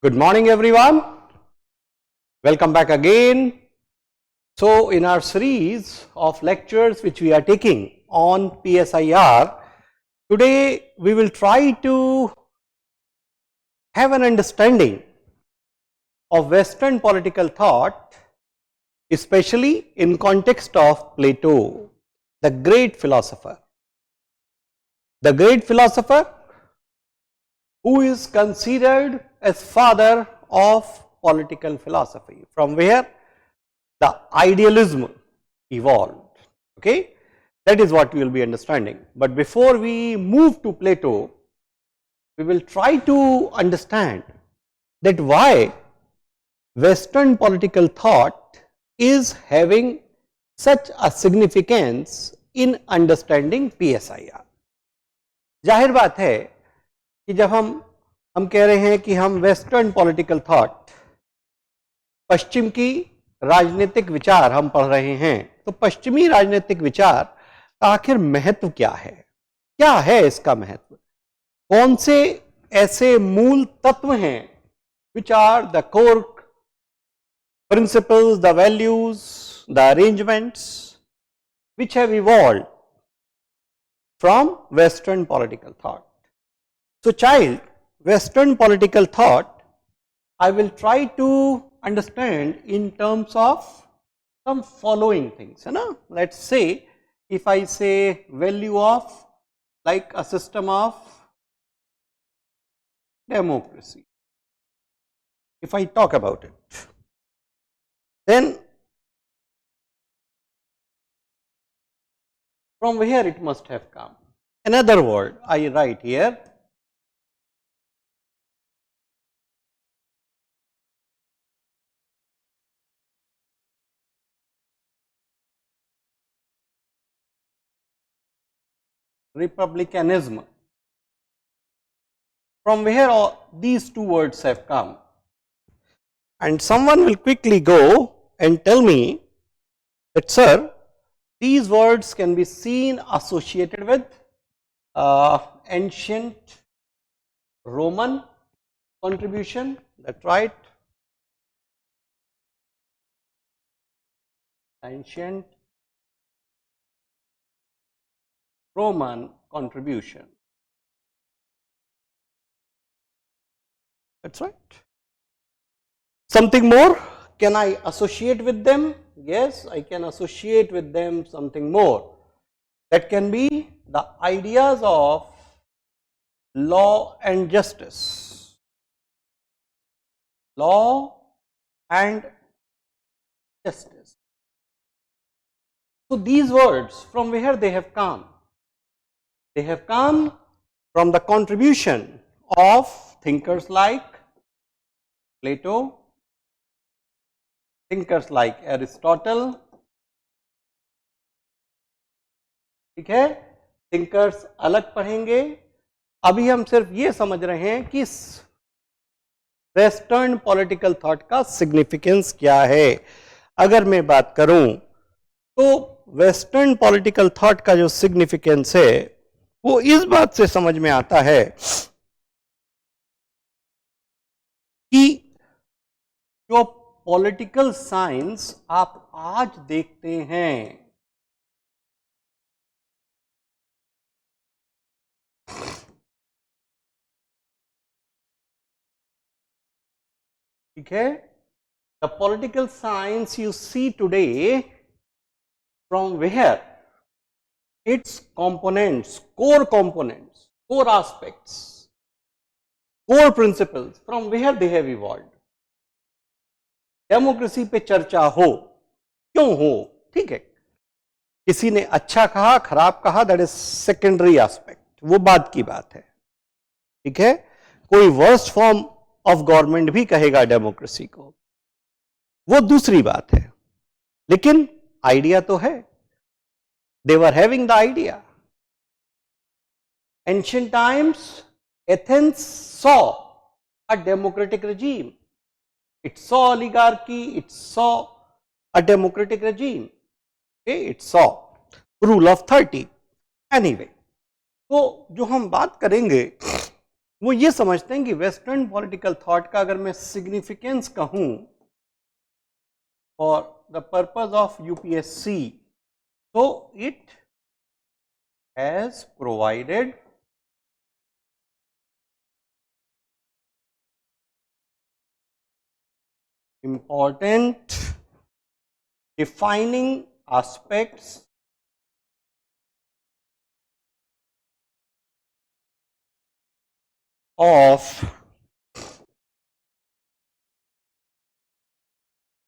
Good morning everyone, welcome back again. So in our series of lectures which we are taking on PSIR, today we will try to have an understanding of Western political thought, especially in context of Plato, the great philosopher. The great philosopher who is considered as father of political philosophy, from where the idealism evolved. Okay, that is what we will be understanding. But before we move to Plato, we will try to understand that why Western political thought is having such a significance in understanding PSIR. जाहिर बात है कि जब हम कह रहे हैं कि हम वेस्टर्न पॉलिटिकल थॉट, पश्चिम की राजनीतिक विचार हम पढ़ रहे हैं, तो पश्चिमी राजनीतिक विचार का आखिर महत्व क्या है इसका महत्व, कौन से ऐसे मूल तत्व हैं which are the core principles, the values, the arrangements which have evolved from Western political thought. So child, Western political thought I will try to understand in terms of some following things. Let us say, if I say value of like a system of democracy, if I talk about it, then from where it must have come. Another word I write here, republicanism. From where all these two words have come? And someone will quickly go and tell me that, sir, these words can be seen associated with ancient Roman contribution, that's right, ancient Roman contribution, that's right. Something more, can I associate with them? Yes, I can associate with them something more. That can be the ideas of law and justice. Law and justice. So these words, from where they have come? They have come from the contribution of thinkers like Plato, thinkers like Aristotle, ठीक है, thinkers अलग पढ़ेंगे. अभी हम सिर्फ ये समझ रहे हैं कि वेस्टर्न पॉलिटिकल थॉट का सिग्निफिकेंस क्या है. अगर मैं बात करूं तो वेस्टर्न पॉलिटिकल थॉट का जो सिग्निफिकेंस है वो इस बात से समझ में आता है कि जो पॉलिटिकल साइंस आप आज देखते हैं, ठीक है, the political science you see today, from where its components, core aspects, core principles, from where they have evolved. Democracy पे चर्चा हो, क्यों हो, ठीक है, किसी ने अच्छा कहा, खराब कहा, दैट इज सेकेंडरी एस्पेक्ट, वो बात की बात है, ठीक है. कोई वर्स्ट फॉर्म ऑफ गवर्नमेंट भी कहेगा डेमोक्रेसी को, वो दूसरी बात है, लेकिन आइडिया तो है. They were having the idea. Ancient times Athens saw a democratic regime. It saw oligarchy, it saw a democratic regime, okay? It saw rule of 30. Anyway, तो जो हम बात करेंगे वो ये समझते हैं कि वेस्टर्न पॉलिटिकल थॉट का अगर मैं सिग्निफिकेंस कहूं for the purpose of UPSC, तो it has provided important defining aspects of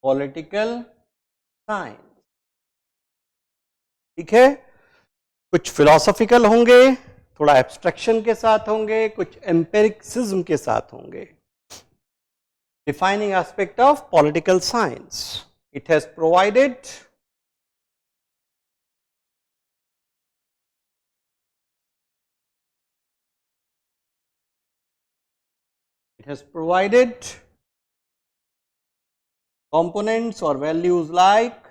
political science. ठीक है, कुछ फिलोसॉफिकल होंगे, थोड़ा एब्स्ट्रैक्शन के साथ होंगे, कुछ एम्पिरिसिज्म के साथ होंगे. Defining aspect of political science. It has provided components or values like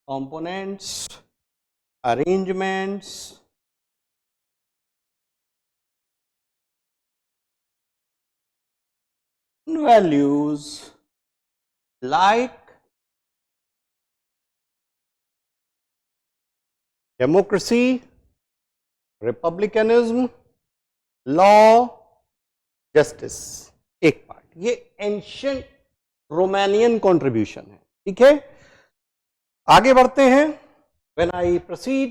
components, arrangements, values like democracy, republicanism, law, justice. एक पार्ट, ये एंशियंट रोमानियन कॉन्ट्रीब्यूशन है. ठीक है, आगे बढ़ते हैं. When I proceed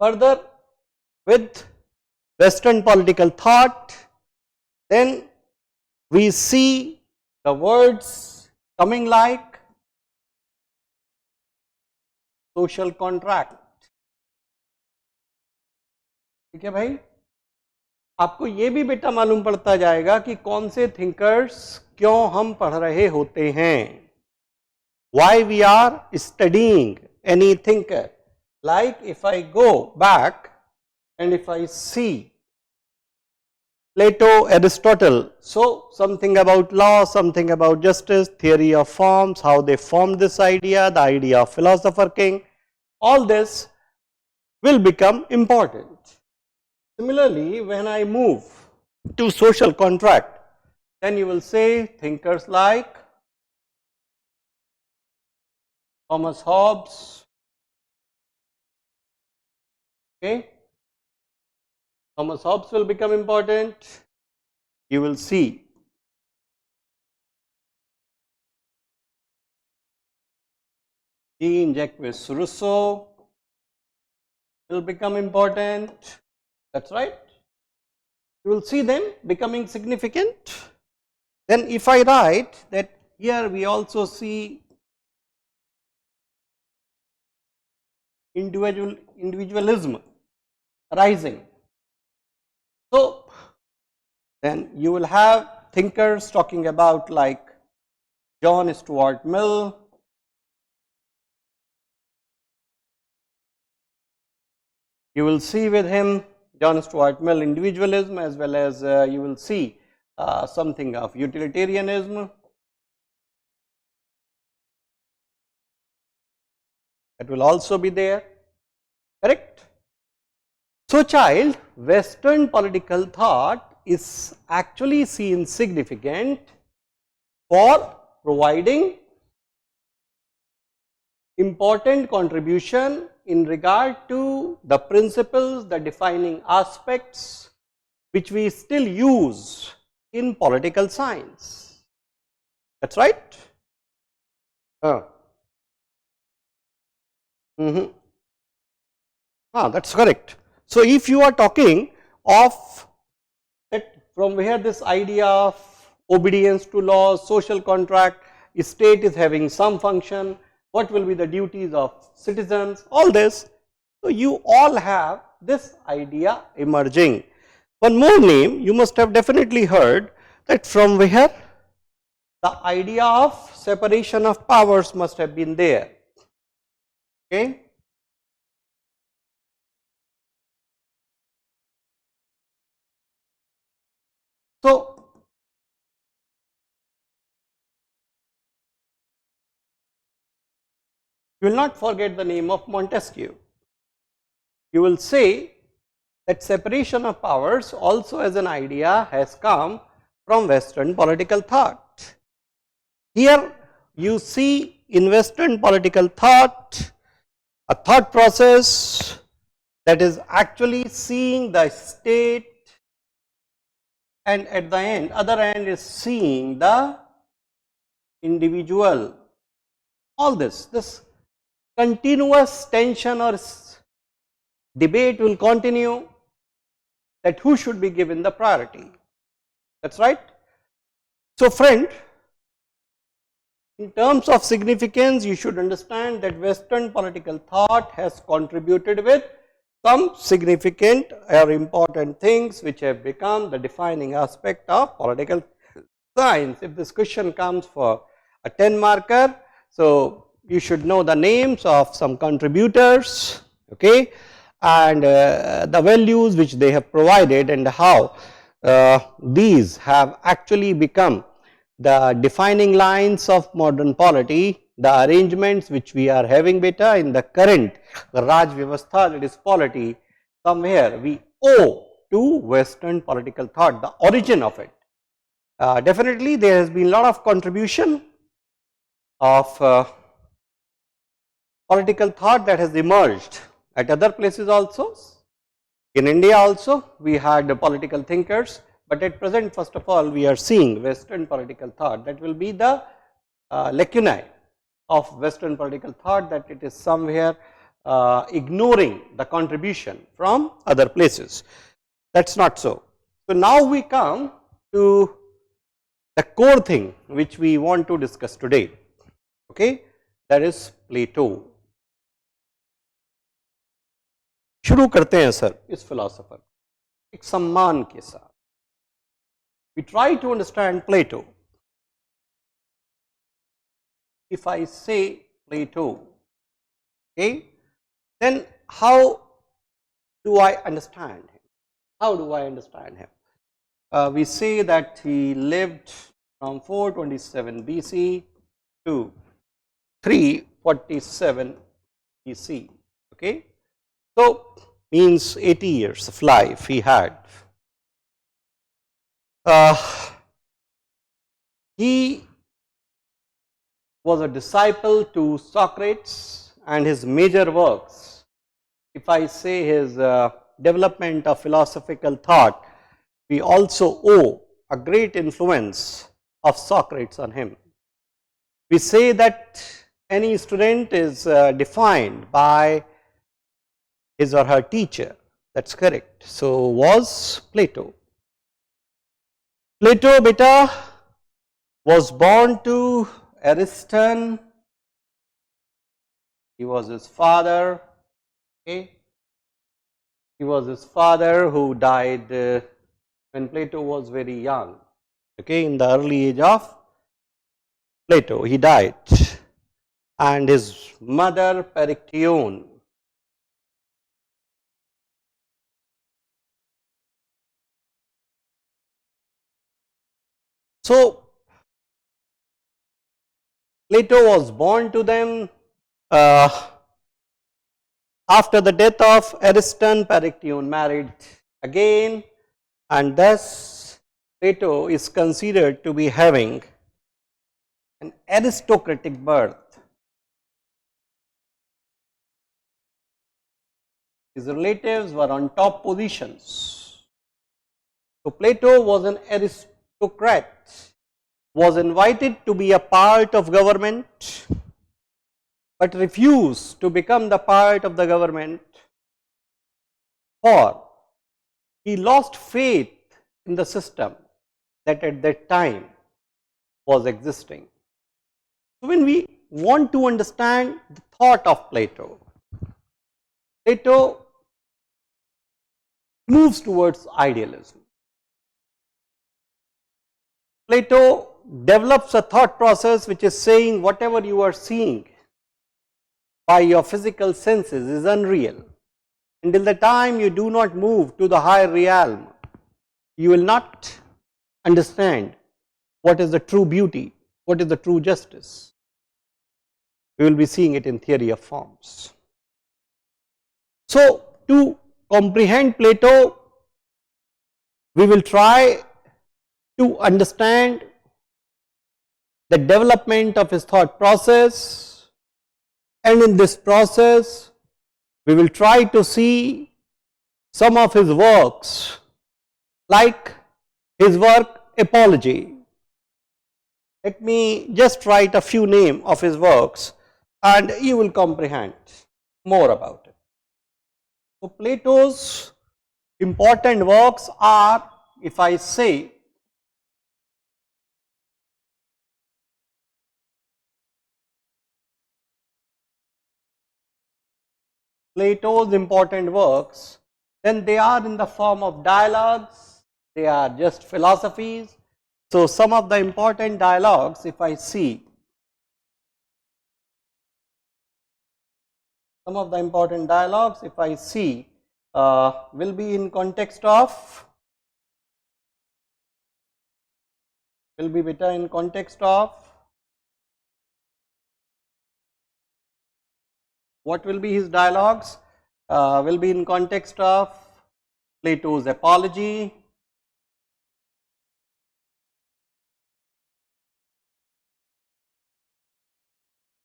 further with western political thought, then we see the words coming like social contract. ठीक है भाई, आपको ये भी बेटा मालूम पड़ता जाएगा कि कौन से थिंकर्स क्यों हम पढ़ रहे होते हैं. Why we are studying any thinker. Like if I go back and if I see Plato, Aristotle, so something about law, something about justice, theory of forms, how they formed this idea, the idea of philosopher king, all this will become important. Similarly, when I move to social contract, then you will say thinkers like Thomas Hobbes, okay, Thomas Hobbes will become important. You will see Jean-Jacques Rousseau will become important. That's right. You will see them becoming significant. Then if I write that here we also see individualism rising. So then you will have thinkers talking about like John Stuart Mill, you will see with him John Stuart Mill individualism, as well as you will see something of utilitarianism. That will also be there, correct? So child, Western political thought is actually seen significant for providing important contribution in regard to the principles, the defining aspects which we still use in political science. That's right. That's correct. So if you are talking of that from where this idea of obedience to laws, social contract, state is having some function, what will be the duties of citizens, all this. So you all have this idea emerging. One more name you must have definitely heard, that from where the idea of separation of powers must have been there. Okay. So you will not forget the name of Montesquieu. you will say that separation of powers also as an idea has come from Western political thought. Here you see in Western political thought a thought process that is actually seeing the state, and at the end, other end is seeing the individual. All this continuous tension or debate will continue that who should be given the priority. That is right. So, friend, in terms of significance, you should understand that Western political thought has contributed with some significant or important things which have become the defining aspect of political science. If this question comes for a 10 marker, so you should know the names of some contributors, okay, and the values which they have provided and how these have actually become the defining lines of modern polity, the arrangements which we are having beta in the current Raj Vyavastha, that is polity, somewhere we owe to Western political thought, the origin of it. Definitely there has been a lot of contribution of political thought that has emerged at other places also. In India also we had political thinkers, but at present first of all we are seeing Western political thought, that will be the lacunae of Western political thought, that it is somewhere ignoring the contribution from other places. That is not so. So, now we come to the core thing which we want to discuss today, okay, that is Plato. शुरू करते हैं sir इस philosopher एक सम्मान के साथ. We try to understand Plato. If I say Plato, okay, then how do I understand him? How do I understand him? We say that he lived from 427 BC to 347 BC, okay. So, means 80 years of life he had. He was a disciple to Socrates, and his major works, if I say his development of philosophical thought, we also owe a great influence of Socrates on him. We say that any student is defined by his or her teacher, that is correct. So, was Plato. Plato beta was born to Ariston, he was his father, okay. He was his father who died when Plato was very young, okay, in the early age of Plato he died, and his mother Perictione. So, Plato was born to them after the death of Ariston. Perictione married again, and thus Plato is considered to be having an aristocratic birth. His relatives were on top positions. So, Plato was an aristocrat, was invited to be a part of government, but refused to become the part of the government, for he lost faith in the system that at that time was existing. So, when we want to understand the thought of Plato, Plato moves towards idealism. Plato develops a thought process which is saying whatever you are seeing by your physical senses is unreal. Until the time you do not move to the higher realm, you will not understand what is the true beauty, what is the true justice. We will be seeing it in theory of forms. So, to comprehend Plato, we will try to understand the development of his thought process, and in this process we will try to see some of his works, like his work Apology. Let me just write a few names of his works and you will comprehend more about it. So Plato's important works are, if I say, Plato's important works, then they are in the form of dialogues, they are just philosophies. So some of the important dialogues, if I see, will be in context of, what will be his dialogues? Will be in context of Plato's Apology,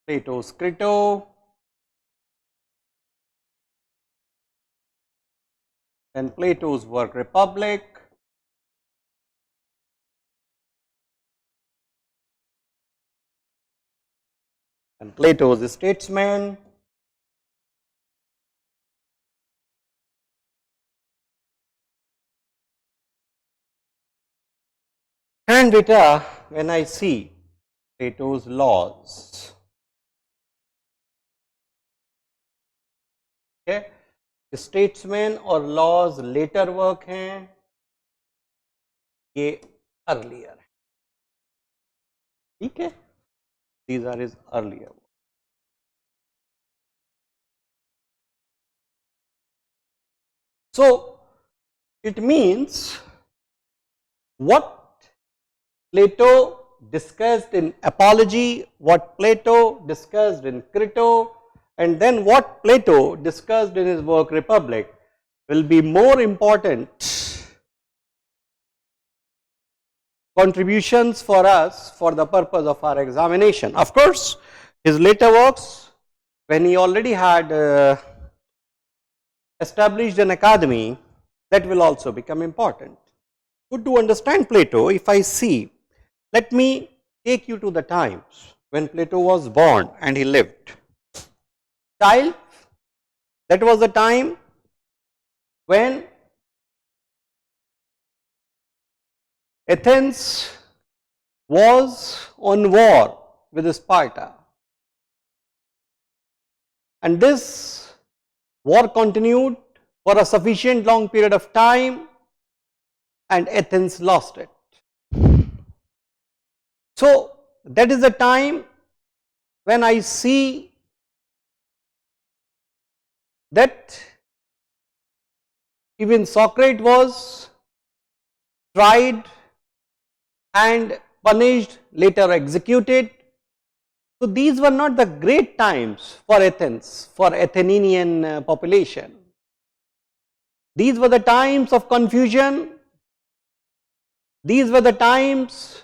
Plato's Crito, and Plato's work Republic, and Plato's Statesman, and beta when I see Plato's Laws. Okay, Statesman और Laws later work हैं, ये earlier है, ठीक है, these are his earlier work. So it means what Plato discussed in Apology, what Plato discussed in Crito, and then what Plato discussed in his work Republic will be more important contributions for us for the purpose of our examination. Of course, his later works, when he already had established an academy, that will also become important. So to understand Plato, if I see, let me take you to the times when Plato was born and he lived. Child, that was the time when Athens was on war with Sparta, and this war continued for a sufficient long period of time and Athens lost it. So that is the time when I see that even Socrates was tried and punished, later executed. So these were not the great times for Athens, for Athenian population. These were the times of confusion. These were the times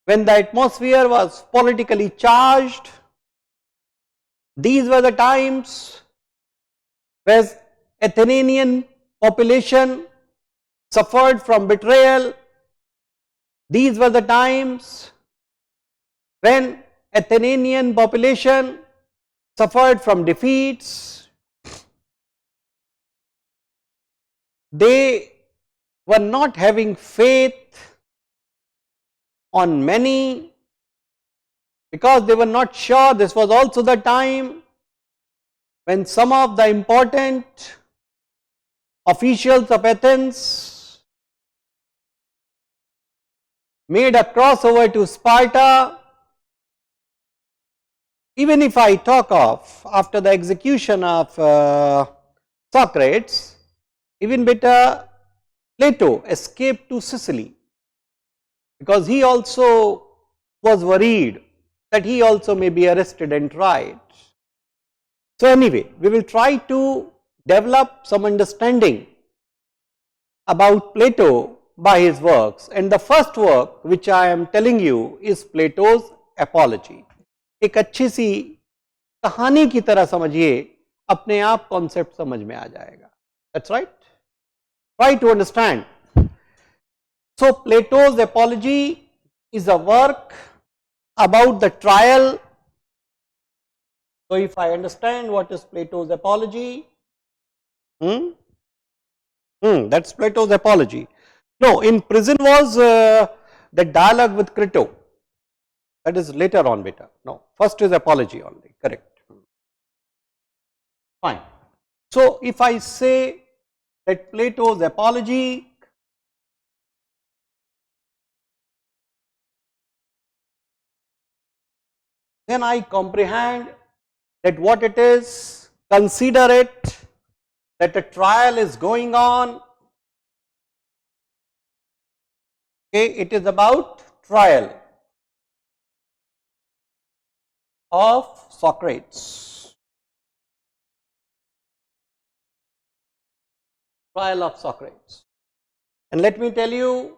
when the atmosphere was politically charged. These were the times where Athenian population suffered from betrayal. These were the times when Athenian population suffered from defeats. They were not having faith on many because they were not sure. This was also the time when some of the important officials of Athens made a crossover to Sparta. Even if I talk of after the execution of Socrates, even better Plato escaped to Sicily because he also was worried that he also may be arrested and tried. So anyway, we will try to develop some understanding about Plato by his works, and the first work which I am telling you is Plato's Apology. एक अच्छी सी कहानी की तरह समझिए, अपने आप concept समझ में आ जाएगा. That's right. Try to understand. So Plato's Apology is a work about the trial. So if I understand what is Plato's Apology, that's Plato's Apology. No, in prison was the dialogue with Crito. That is later on, beta. No, first is Apology only, correct. Fine. So if I say that Plato's Apology then I comprehend that what it is, consider it that a trial is going on. Okay, it is about trial of Socrates. Trial of Socrates. And let me tell you,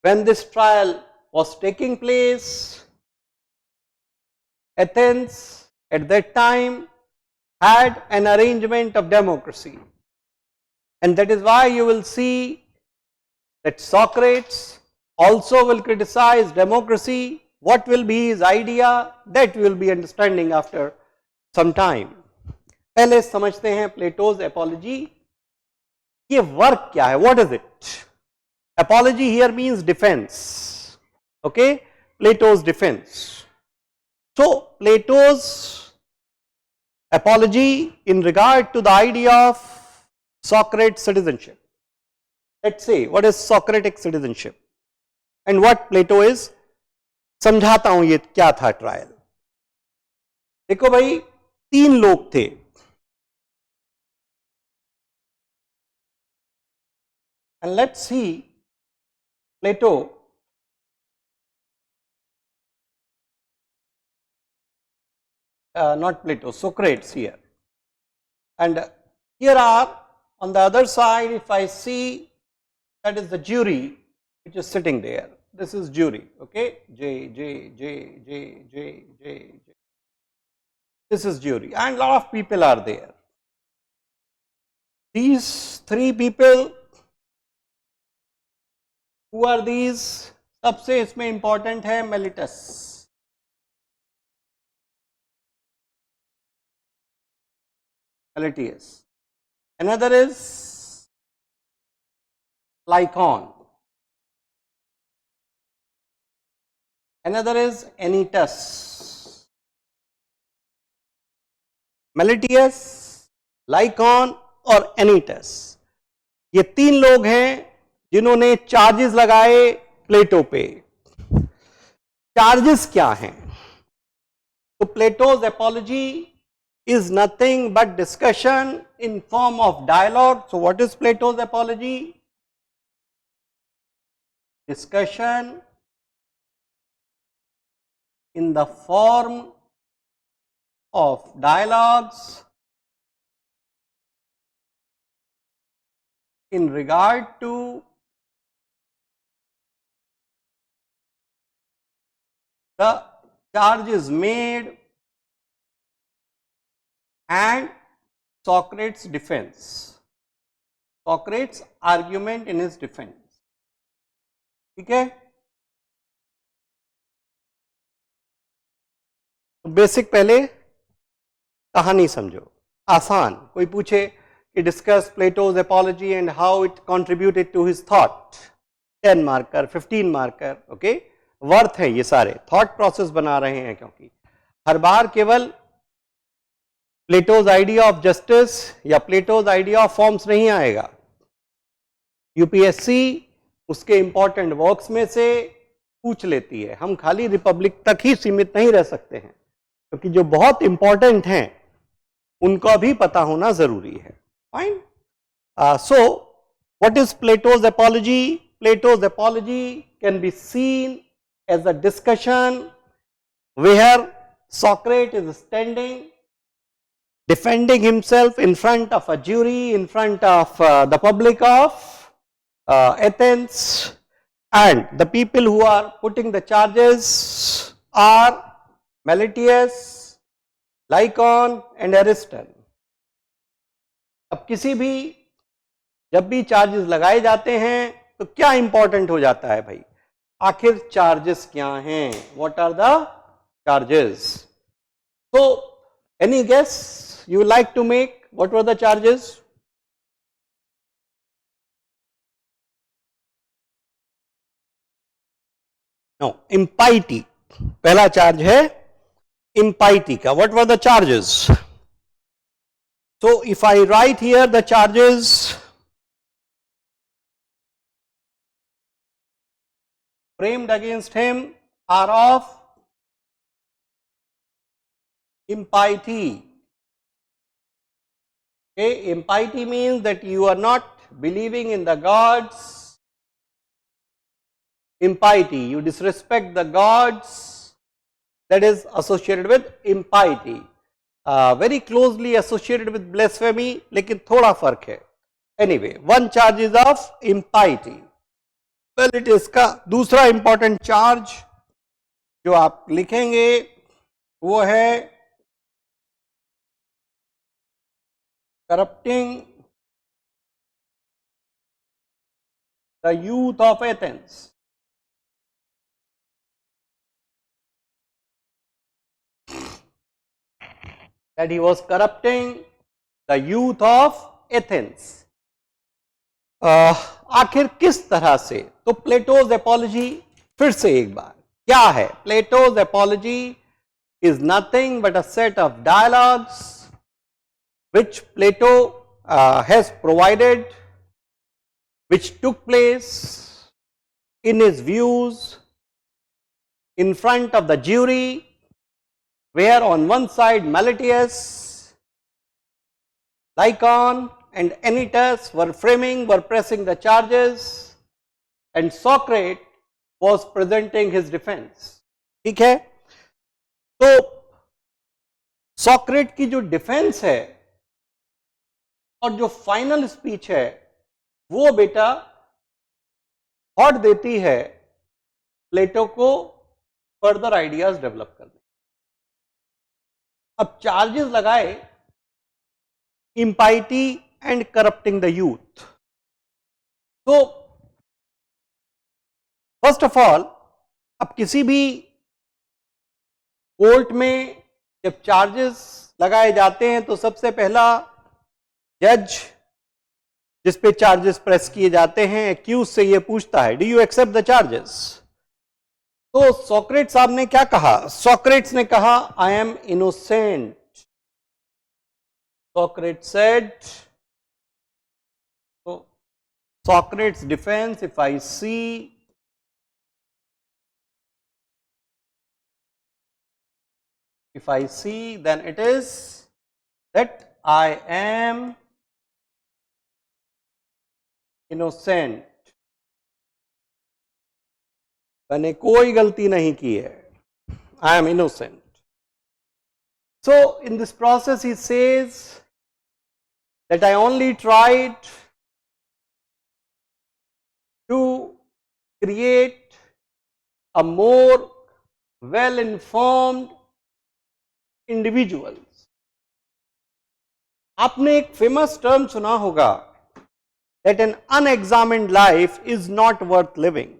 when this trial was taking place, Athens at that time had an arrangement of democracy, and that is why you will see that Socrates also will criticize democracy. What will be his idea, that we will be understanding after some time. पहले समझते हैं Plato's Apology. ये work क्या है? What is it? Apology here means defense. Okay, Plato's defense. So Plato's Apology in regard to the idea of Socratic citizenship. Let's say what is Socratic citizenship and what Plato is. समझाता हूं ये क्या था trial. देखो भाई, तीन लोग थे. And let's see Plato not Plato, Socrates here. And here are on the other side, if I see, that is the jury which is sitting there. This is jury, okay, J. This is jury, and lot of people are there. These three people, who are these? सबसे इसमें important है Meletus. Another is Lycon. Another is Anytus. Meletus, Lycon और Anytus, ये तीन लोग हैं जिन्होंने charges लगाए प्लेटो पे. चार्जेस क्या हैं? तो Plato's Apology is nothing but discussion in form of dialogue. So what is Plato's Apology? Discussion in the form of dialogues in regard to the charges made and Socrates' defense, Socrates' argument in his defense. ठीक है? तो basic पहले कहानी समझो, आसान. कोई पूछे कि discuss Plato's Apology and how it contributed to his thought, 10 marker, 15 marker, okay? Worth है ये सारे, थॉट प्रोसेस बना रहे हैं, क्योंकि हर बार केवल प्लेटोज आइडिया ऑफ जस्टिस या प्लेटोज आइडिया ऑफ फॉर्म्स नहीं आएगा. यूपीएससी उसके इंपॉर्टेंट वर्क्स में से पूछ लेती है. हम खाली रिपब्लिक तक ही सीमित नहीं रह सकते हैं, क्योंकि जो बहुत इंपॉर्टेंट हैं उनका भी पता होना जरूरी है. Fine. So what is Plato's Apology? Plato's apiology can be seen as a discussion where Socrates is standing defending himself in front of a jury, in front of the public of Athens, and the people who are putting the charges are Meletius, Lycon and Ariston. अब किसी भी जब भी charges लगाए जाते हैं तो क्या इंपॉर्टेंट हो जाता है भाई, आखिर चार्जेस क्या हैं, what are the charges. So any guess you like to make, what were the charges? No, impiety. पहला चार्ज है impiety का. What were the charges? So if I write here the charges framed against him are of impiety. Okay, impiety means that you are not believing in the gods. Impiety, you disrespect the gods, that is associated with impiety. Very closely associated with blasphemy, लेकिन थोड़ा फर्क है. Anyway, one charge is of impiety. Well, it is का दूसरा important charge जो आप लिखेंगे वो है corrupting the youth of Athens. That he was corrupting the youth of Athens. आखिर किस तरह से? तो प्लेटोज एपोलॉजी फिर से एक बार क्या है? Plato's apiology is nothing but a set of dialogues which Plato has provided, which took place in his views in front of the jury, where on one side Meletius, Lycon and Anytus were pressing the charges, and Socrates was presenting his defense. ठीक है? तो सॉक्रेट की जो defence है और जो final speech है वो बेटा थॉट देती है प्लेटो को फर्दर आइडियाज डेवलप करने. अब चार्जेस लगाए इम्पाइटी एंड करप्टिंग द यूथ. तो फर्स्ट ऑफ ऑल अब किसी भी कोर्ट में जब चार्जेस लगाए जाते हैं तो सबसे पहला जज जिस पे चार्जेस प्रेस किए जाते हैं एक्यूज से ये पूछता है, do you accept the charges? तो सॉक्रेट्स साहब ने क्या कहा? सॉक्रेट्स ने कहा I am innocent. Socrates said, so Socrates' defense, if I see then it is that I am innocent. मैंने कोई गलती नहीं की है. I am innocent. So in this process he says that I only tried to create a more well-informed individuals. आपने एक famous term सुना होगा that an unexamined life is not worth living.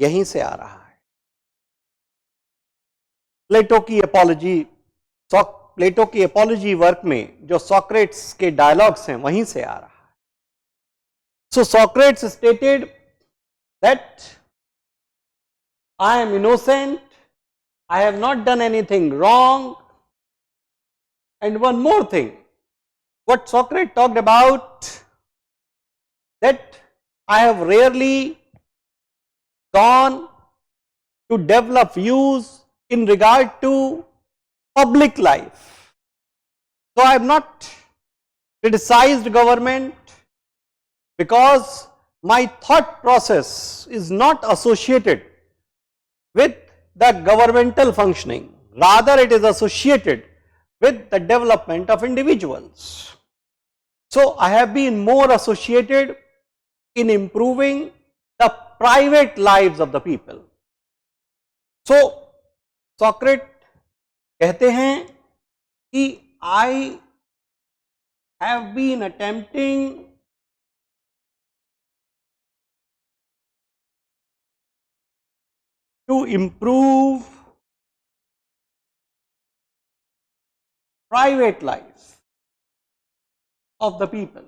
यहीं से आ रहा है. प्लेटो की एपोलॉजी वर्क में जो सॉक्रेट्स के डायलॉग्स हैं वहीं से आ रहा है. So Socrates stated that I am innocent, I have not done anything wrong. And one more thing, what Socrates talked about that I have rarely gone to develop views in regard to public life. So I have not criticized government because my thought process is not associated with the governmental functioning. rather it is associated with the development of individuals. So I have been more associated in improving the private lives of the people. So Socrates कहते हैं कि I have been attempting to improve private life of the people.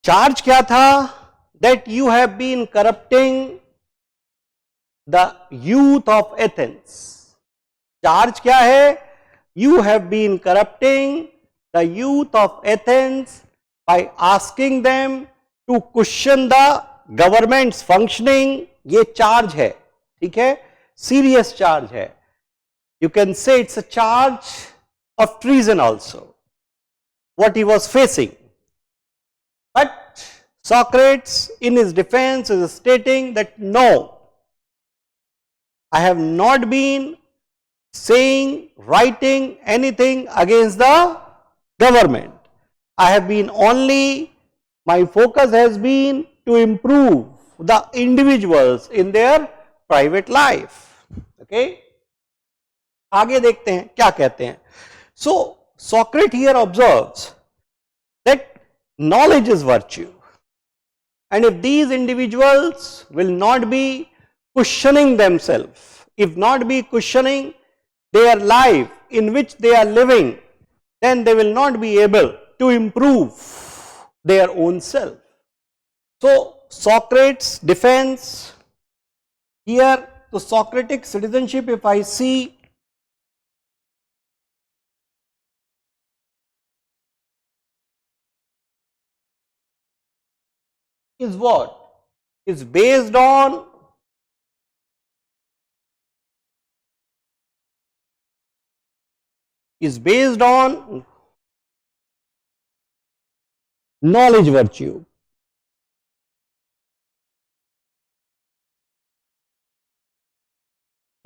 Charge क्या था? That you have been corrupting the youth of Athens. Charge क्या है? You have been corrupting the youth of Athens by asking them to question the government's functioning. ये charge है, ठीक है? Serious charge है. You can say it's a charge of treason also, what he was facing. But Socrates in his defense is stating that no, I have not been saying, writing anything against the government. I have been only, my focus has been to improve the individuals in their private life. Okay? आगे देखते हैं क्या कहते हैं. So Socrates here observes that knowledge is virtue, and if these individuals will not be questioning themselves, if not be questioning their life in which they are living, then they will not be able to improve their own self. So Socrates defends here the Socratic citizenship, if I see, is what? Is based on knowledge virtue.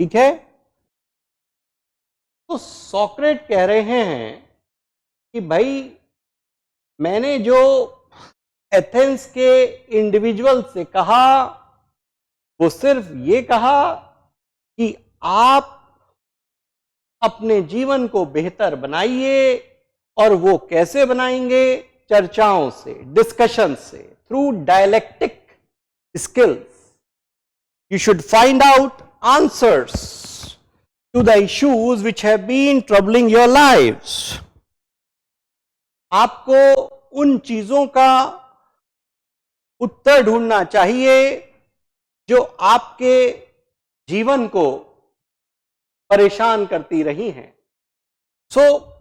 ठीक है? तो सॉक्रेट कह रहे हैं कि भाई मैंने जो एथेंस के इंडिविजुअल से कहा वो सिर्फ ये कहा कि आप अपने जीवन को बेहतर बनाइए, और वो कैसे बनाएंगे? चर्चाओं से, डिस्कशन से, through dialectic skills. You should find out answers to the issues which have been troubling your lives. आपको उन चीजों का उत्तर ढूंढना चाहिए जो आपके जीवन को परेशान करती रही हैं. So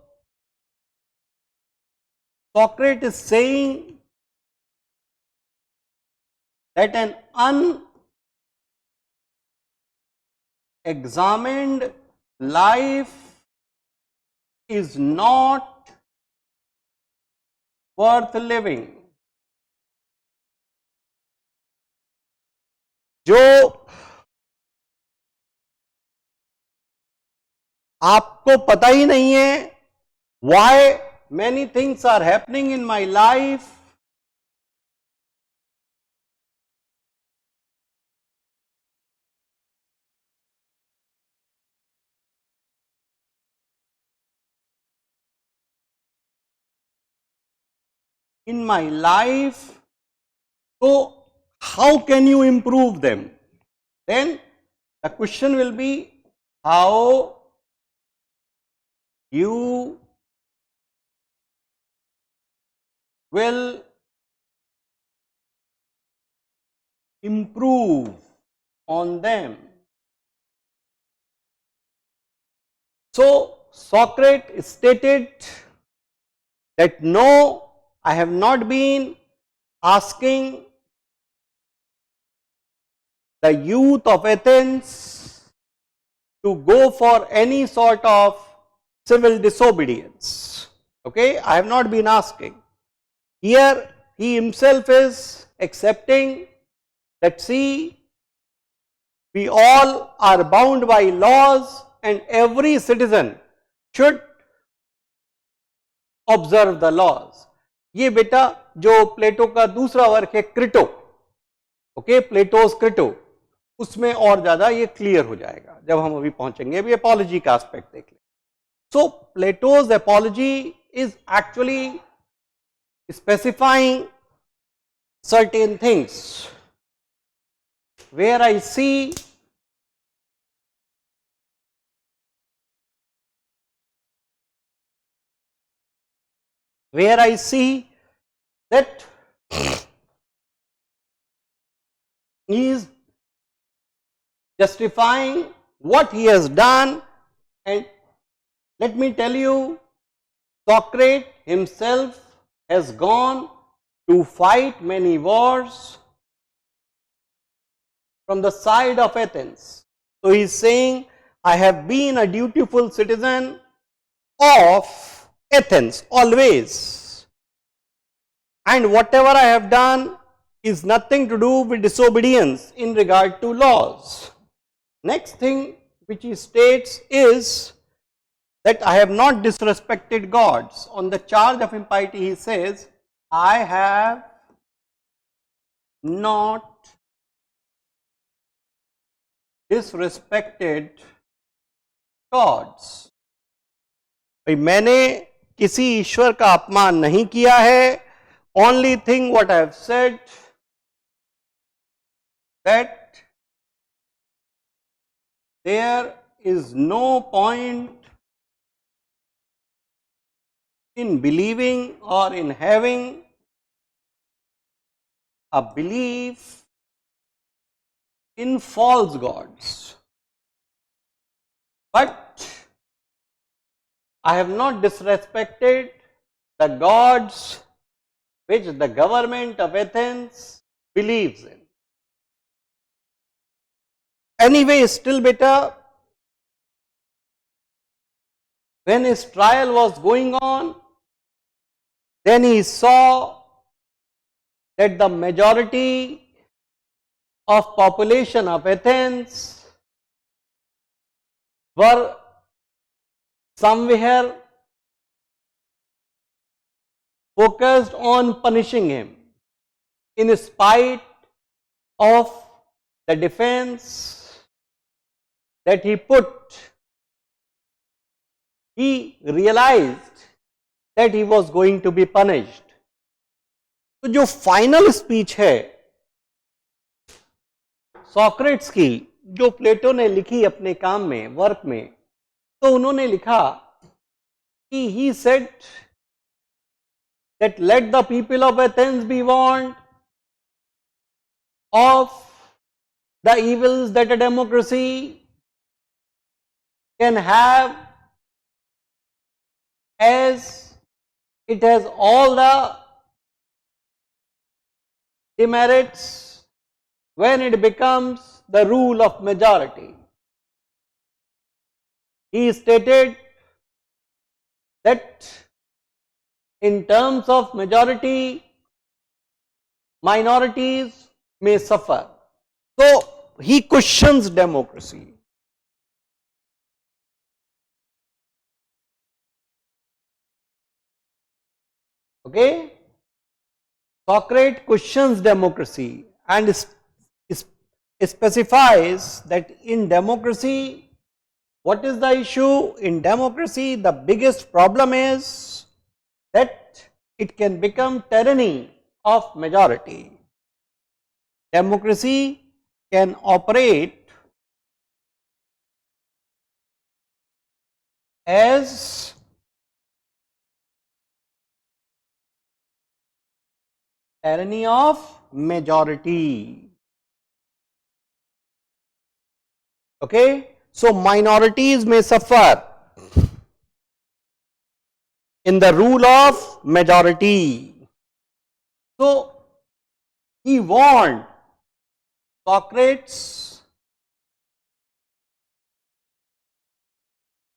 Socrates is saying that an unexamined life is not worth living. जो आपको पता ही नहीं है, why many things are happening in my life, so how can you improve them? Then the question will be how you will improve on them. So Socrates stated that no, I have not been asking the youth of Athens to go for any sort of civil disobedience. Okay, I have not been asking. Here he himself is accepting that, see, we all are bound by laws and every citizen should observe the laws. ये बेटा जो प्लेटो का दूसरा work है क्रिटो, okay, plateaus क्रिटो, उसमें और ज्यादा ये क्लियर हो जाएगा जब हम अभी पहुंचेंगे. अभी एपोलॉजी का एस्पेक्ट देख लें. So Plato's Apology is actually specifying certain things where I see that he is justifying what he has done. And let me tell you, Socrates himself has gone to fight many wars from the side of Athens. So he is saying, I have been a dutiful citizen of Athens always, and whatever I have done is nothing to do with disobedience in regard to laws. Next thing which he states is that I have not disrespected gods. On the charge of impiety he says, I have not disrespected gods. भाई मैंने किसी ईश्वर का अपमान नहीं किया है. Only thing what I have said that there is no point in believing or in having a belief in false gods, but I have not disrespected the gods which the government of Athens believes in. Anyway, still better, when his trial was going on, then he saw that the majority of population of Athens were somewhere focused on punishing him in spite of the defense that he put. He realized that he was going to be punished. तो जो final speech है Socrates की, जो प्लेटो ने लिखी अपने काम में, वर्क में, तो उन्होंने लिखा कि he said that let the people of Athens be warned of the evils that a democracy can have, as it has all the demerits when it becomes the rule of majority. He stated that in terms of majority, minorities may suffer. So he questions democracy. Okay? Socrates questions democracy and specifies that in democracy, what is the issue? In democracy, the biggest problem is that it can become tyranny of majority. Democracy can operate as tyranny of majority. Okay, so minorities may suffer in the rule of majority. So he warned Socrates,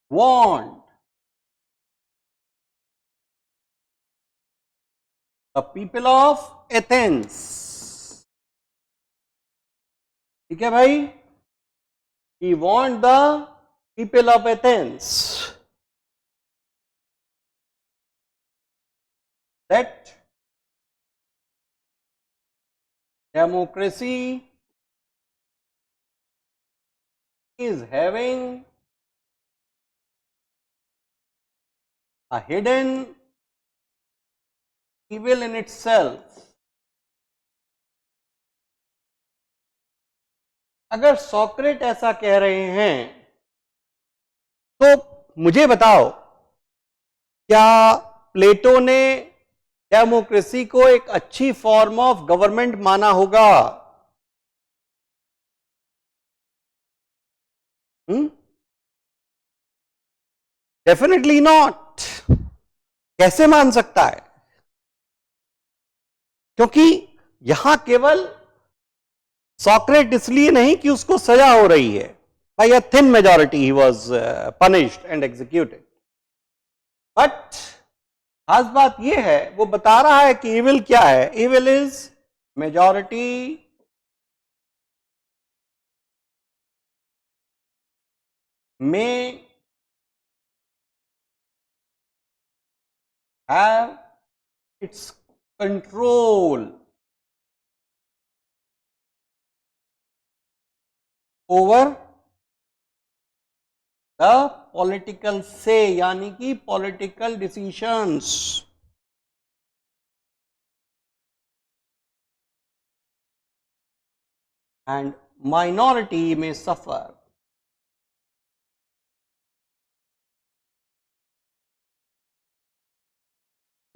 warned the people of Athens. ठीक है भाई, he want the people of Athens that democracy is having a hidden evil in itself. अगर सॉक्रेट ऐसा कह रहे हैं तो मुझे बताओ, क्या प्लेटो ने डेमोक्रेसी को एक अच्छी फॉर्म ऑफ गवर्नमेंट माना होगा? Definitely not. कैसे मान सकता है? क्योंकि यहां केवल सॉक्रेट इसलिए नहीं कि उसको सजा हो रही है, by a thin majority he was punished and executed, but खास बात यह है वो बता रहा है कि इविल क्या है। इविल इज मेजॉरिटी में have its control over the political say, यानी कि political decisions। and minority may suffer।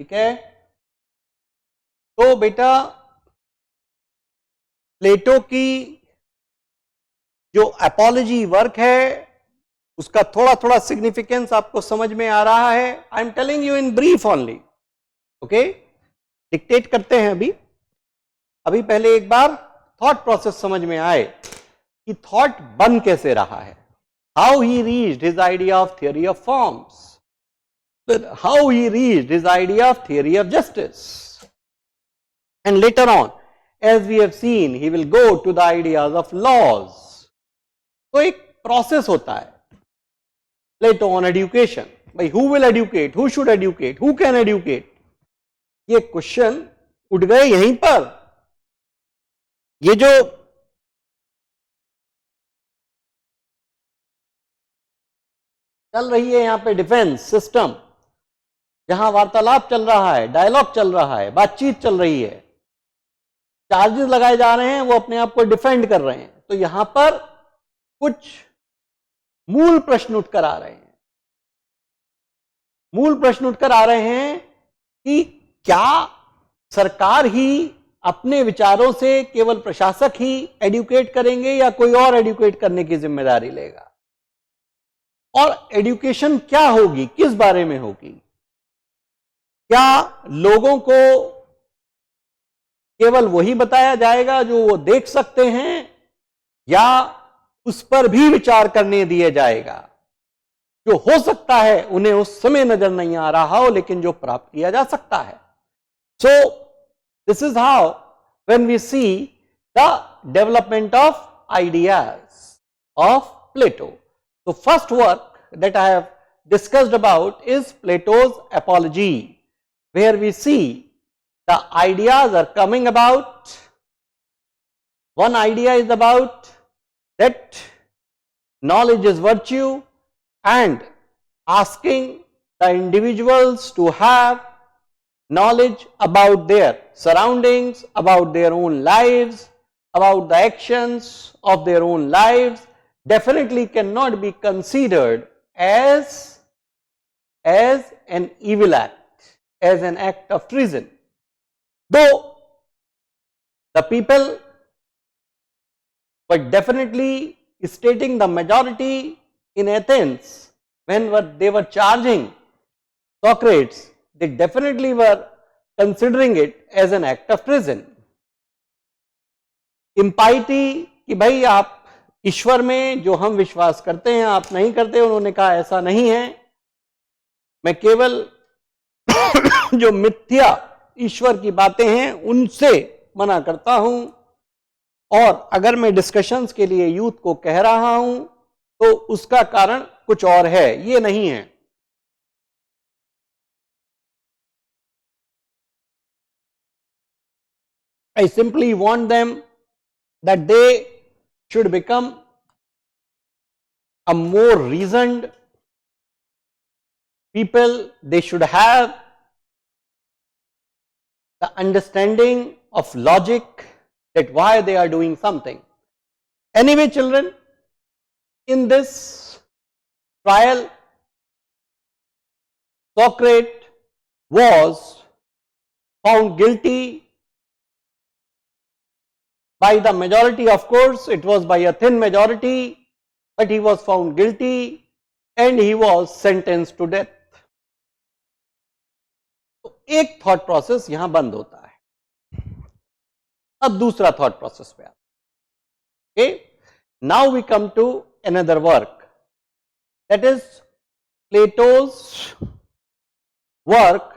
ठीक है, तो बेटा प्लेटो की जो अपॉलजी वर्क है उसका थोड़ा थोड़ा सिग्निफिकेंस आपको समझ में आ रहा है। I am telling you in brief only, okay. Dictate करते हैं अभी पहले एक बार थॉट प्रोसेस समझ में आए कि थॉट बन कैसे रहा है। How he reached his idea of theory of forms, how he reached his idea of theory of justice, and later on as we have seen he will go to the ideas of laws। तो एक process होता है। Plato on education, भाई who will educate, who should educate, who can educate, ये question उठ गए यहीं पर। ये जो चल रही है यहां पे डिफेंस सिस्टम, जहां वार्तालाप चल रहा है, डायलॉग चल रहा है, बातचीत चल रही है, चार्जेस लगाए जा रहे हैं, वो अपने आप को डिफेंड कर रहे हैं, तो यहां पर कुछ मूल प्रश्न उठकर आ रहे हैं। मूल प्रश्न उठकर आ रहे हैं कि क्या सरकार ही अपने विचारों से केवल प्रशासक ही एडुकेट करेंगे या कोई और एडुकेट करने की जिम्मेदारी लेगा, और एडुकेशन क्या होगी, किस बारे में होगी? क्या लोगों को केवल वही बताया जाएगा जो वो देख सकते हैं, या उस पर भी विचार करने दिया जाएगा जो हो सकता है उन्हें उस समय नजर नहीं आ रहा हो लेकिन जो प्राप्त किया जा सकता है? So this is how when we see the development of ideas of Plato. तो first work that I have discussed about is Plato's Apology, where we see the ideas are coming about. One idea is about that knowledge is virtue, and asking the individuals to have knowledge about their surroundings, about their own lives, about the actions of their own lives, definitely cannot be considered as an evil act, as an act of treason. Though the people were definitely stating the majority in Athens when they were charging Socrates, they definitely were considering it as an act of treason. Impiety कि भाई आप ईश्वर में जो हम विश्वास करते हैं आप नहीं करते, उन्होंने कहा ऐसा नहीं है, मैं केवल जो मिथ्या ईश्वर की बातें हैं उनसे मना करता हूं। और अगर मैं डिस्कशंस के लिए यूथ को कह रहा हूं तो उसका कारण कुछ और है, ये नहीं है। I simply want them that they should become a more reasoned people. They should have the understanding of logic, that why they are doing something. Anyway, children, in this trial, Socrates was found guilty by the majority. Of course, it was by a thin majority, but he was found guilty and he was sentenced to death. तो एक thought process यहां बंद होता है। अब दूसरा thought process पे आते हैं। Now we come to another work, that is Plato's work.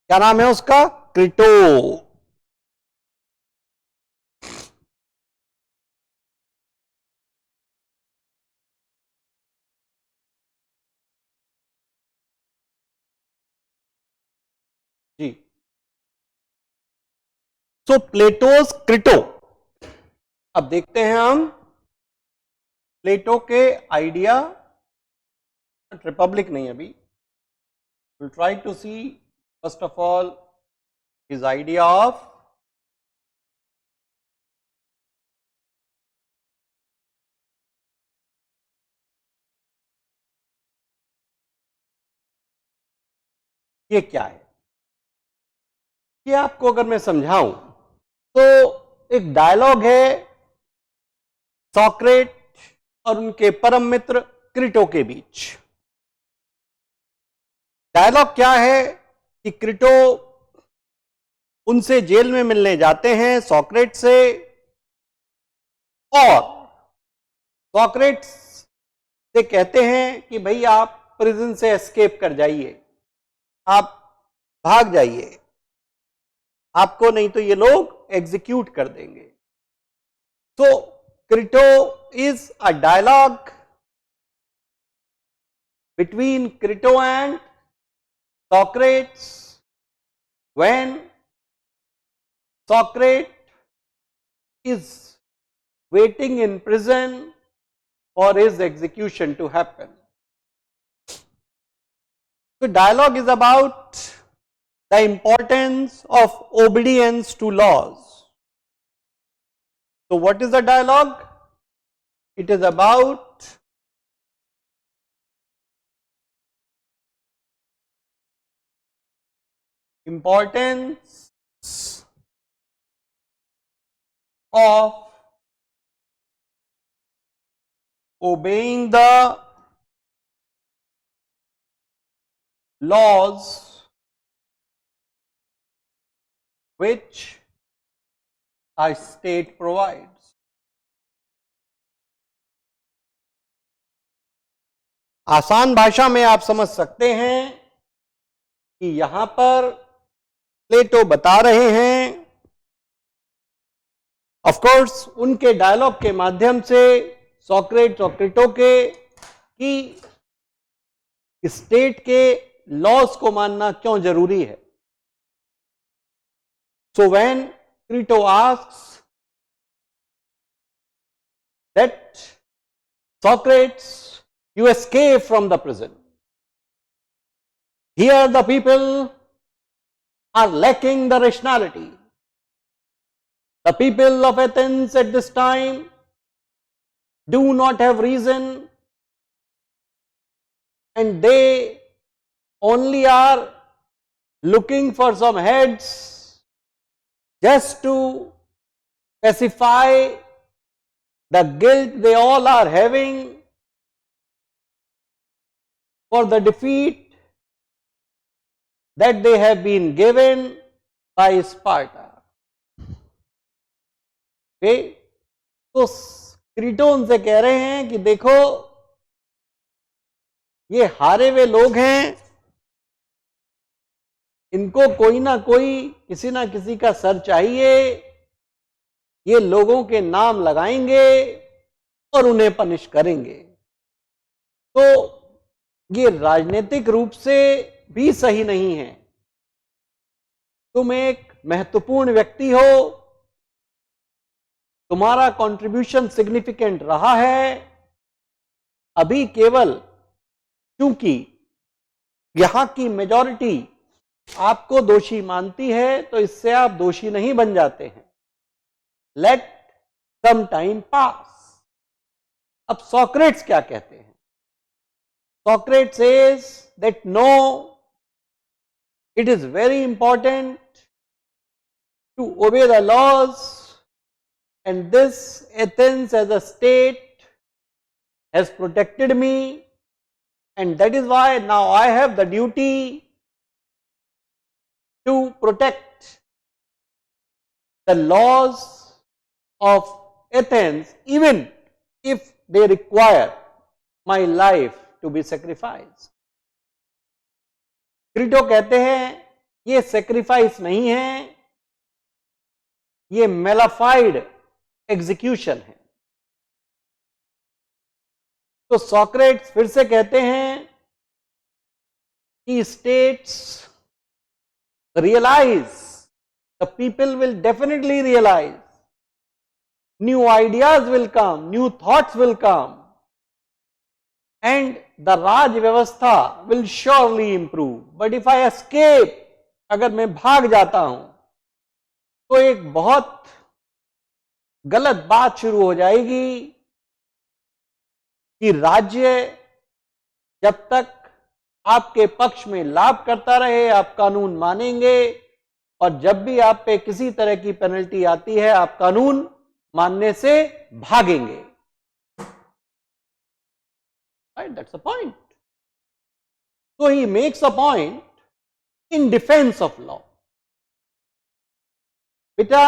क्या नाम है उसका? क्रिटो। जी, सो प्लेटोज क्रिटो। अब देखते हैं हम प्लेटो के आइडिया, रिपब्लिक नहीं अभी, will try to see first of all his idea of ये क्या है। ये आपको अगर मैं समझाऊं तो एक डायलॉग है सॉक्रेट और उनके परम मित्र क्रिटो के बीच। डायलॉग क्या है कि क्रिटो उनसे जेल में मिलने जाते हैं सॉक्रेट से, और सॉक्रेट से कहते हैं कि भाई आप प्रिजन से एस्केप कर जाइए, आप भाग जाइए, आपको नहीं तो ये लोग एग्जीक्यूट कर देंगे। तो Crito is a dialogue between Crito and Socrates when Socrates is waiting in prison for his execution to happen. The dialogue is about the importance of obedience to laws. So what is the dialogue? It is about importance of obeying the laws which a state provides. आसान भाषा में आप समझ सकते हैं कि यहां पर प्लेटो बता रहे हैं, ऑफ कोर्स उनके डायलॉग के माध्यम से सॉक्रेट्स और क्रिटो के, कि स्टेट के लॉज को मानना क्यों जरूरी है। So when Crito asks that Socrates, you escape from the prison. Here the people are lacking the rationality. The people of Athens at this time do not have reason, and they only are looking for some heads just to pacify the guilt they all are having for the defeat that they have been given by Sparta. Okay? तो Crito उनसे कह रहे हैं कि देखो ये हारे हुए लोग हैं, इनको कोई ना कोई, किसी ना किसी का सर चाहिए, ये लोगों के नाम लगाएंगे और उन्हें पनिश करेंगे। तो ये राजनीतिक रूप से भी सही नहीं है। तुम एक महत्वपूर्ण व्यक्ति हो, तुम्हारा कंट्रीब्यूशन सिग्निफिकेंट रहा है, अभी केवल क्योंकि यहां की मेजॉरिटी आपको दोषी मानती है तो इससे आप दोषी नहीं बन जाते हैं। Let some time pass. अब सॉक्रेट्स क्या कहते हैं? Socrates says that no, it is very important to obey the laws, and this Athens as a state has protected me, and that is why now I have the duty to protect the laws of Athens even if they require my life to be sacrificed. Crito कहते हैं ये sacrifice नहीं है, ये mala fide execution है। तो Socrates फिर से कहते हैं कि states realise, the people will definitely realise, new ideas will come, new thoughts will come, and the Raj व्यवस्था will surely improve. But if I escape, अगर मैं भाग जाता हूं तो एक बहुत गलत बात शुरू हो जाएगी कि राज्य जब तक आपके पक्ष में लाभ करता रहे आप कानून मानेंगे, और जब भी आप पे किसी तरह की पेनल्टी आती है आप कानून मानने से भागेंगे। Right, that's the point. So he makes a point in defense of law. बेटा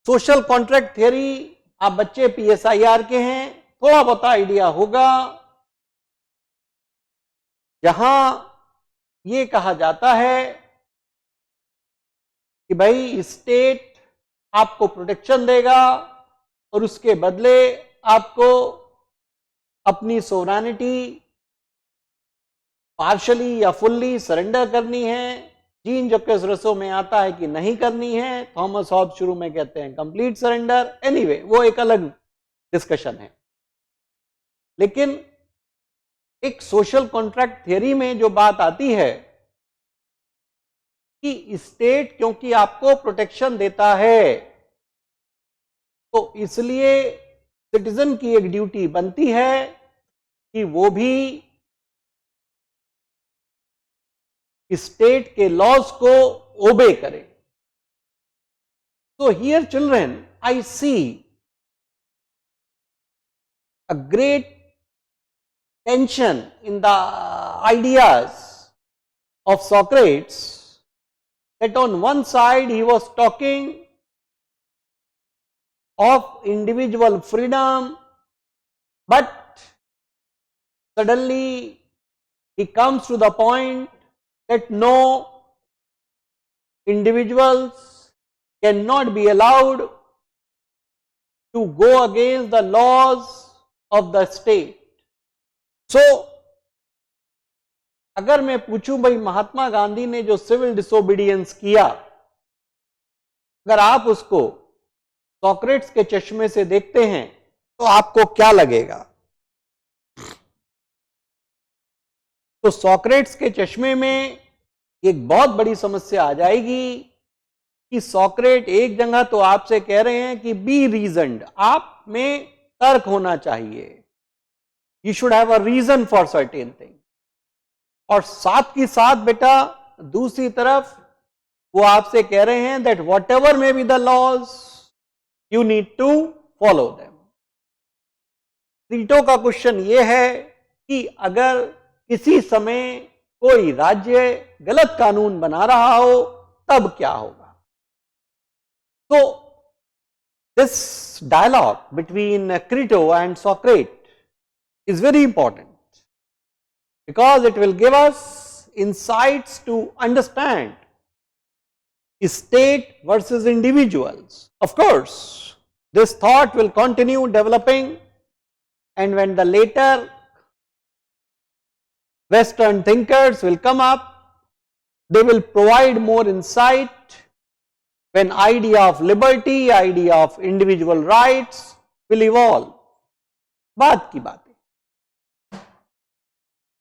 सोशल कॉन्ट्रैक्ट थ्योरी, आप बच्चे PSIR के हैं, थोड़ा बहुत आइडिया होगा, जहां ये कहा जाता है कि भाई स्टेट आपको प्रोटेक्शन देगा और उसके बदले आपको अपनी सोवरेनिटी पार्शली या फुल्ली सरेंडर करनी है। जीन जॉकेस रसो में आता है कि नहीं करनी है, थॉमस हॉब्स शुरू में कहते हैं कंप्लीट सरेंडर। एनीवे वो एक अलग डिस्कशन है। लेकिन एक सोशल कॉन्ट्रैक्ट थियरी में जो बात आती है कि स्टेट क्योंकि आपको प्रोटेक्शन देता है तो इसलिए सिटीजन की एक ड्यूटी बनती है कि वो भी स्टेट के लॉज को ओबे करे। So here children, I see a great tension in the ideas of Socrates, that on one side he was talking of individual freedom, but suddenly he comes to the point that no, individuals cannot be allowed to go against the laws of the state. So अगर मैं पूछूं भाई महात्मा गांधी ने जो civil disobedience किया, अगर आप उसको सॉक्रेट्स के चश्मे से देखते हैं तो आपको क्या लगेगा? तो सॉक्रेट्स के चश्मे में एक बहुत बड़ी समस्या आ जाएगी कि सॉक्रेट एक जगह तो आपसे कह रहे हैं कि बी रीजन्ड, आप में तर्क होना चाहिए, you should have a reason for certain thing, और साथ ही साथ बेटा दूसरी तरफ वो आपसे कह रहे हैं that whatever may be the laws you need to follow them. Crito का क्वेश्चन ये है कि अगर किसी समय कोई राज्य गलत कानून बना रहा हो तब क्या होगा? तो this dialogue between Crito and Socrates is very important because it will give us insights to understand state versus individuals. Of course, this thought will continue developing, and when the later Western thinkers will come up, they will provide more insight when idea of liberty, idea of individual rights will evolve. बात की बात है,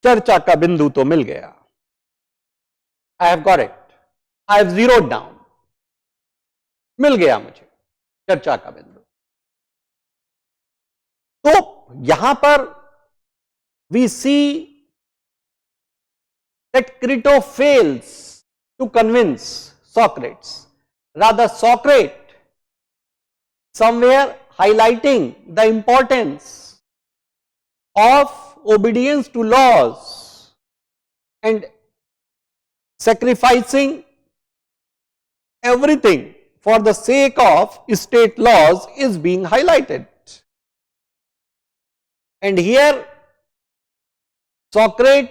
चर्चा का बिंदु तो मिल गया. I have got it. I have zeroed down. मिल गया मुझे चर्चा का बिंदु. तो यहां पर we see that Crito fails to convince Socrates. Rather, Socrates somewhere highlighting the importance of obedience to laws and sacrificing everything for the sake of state laws is being highlighted. And here Socrates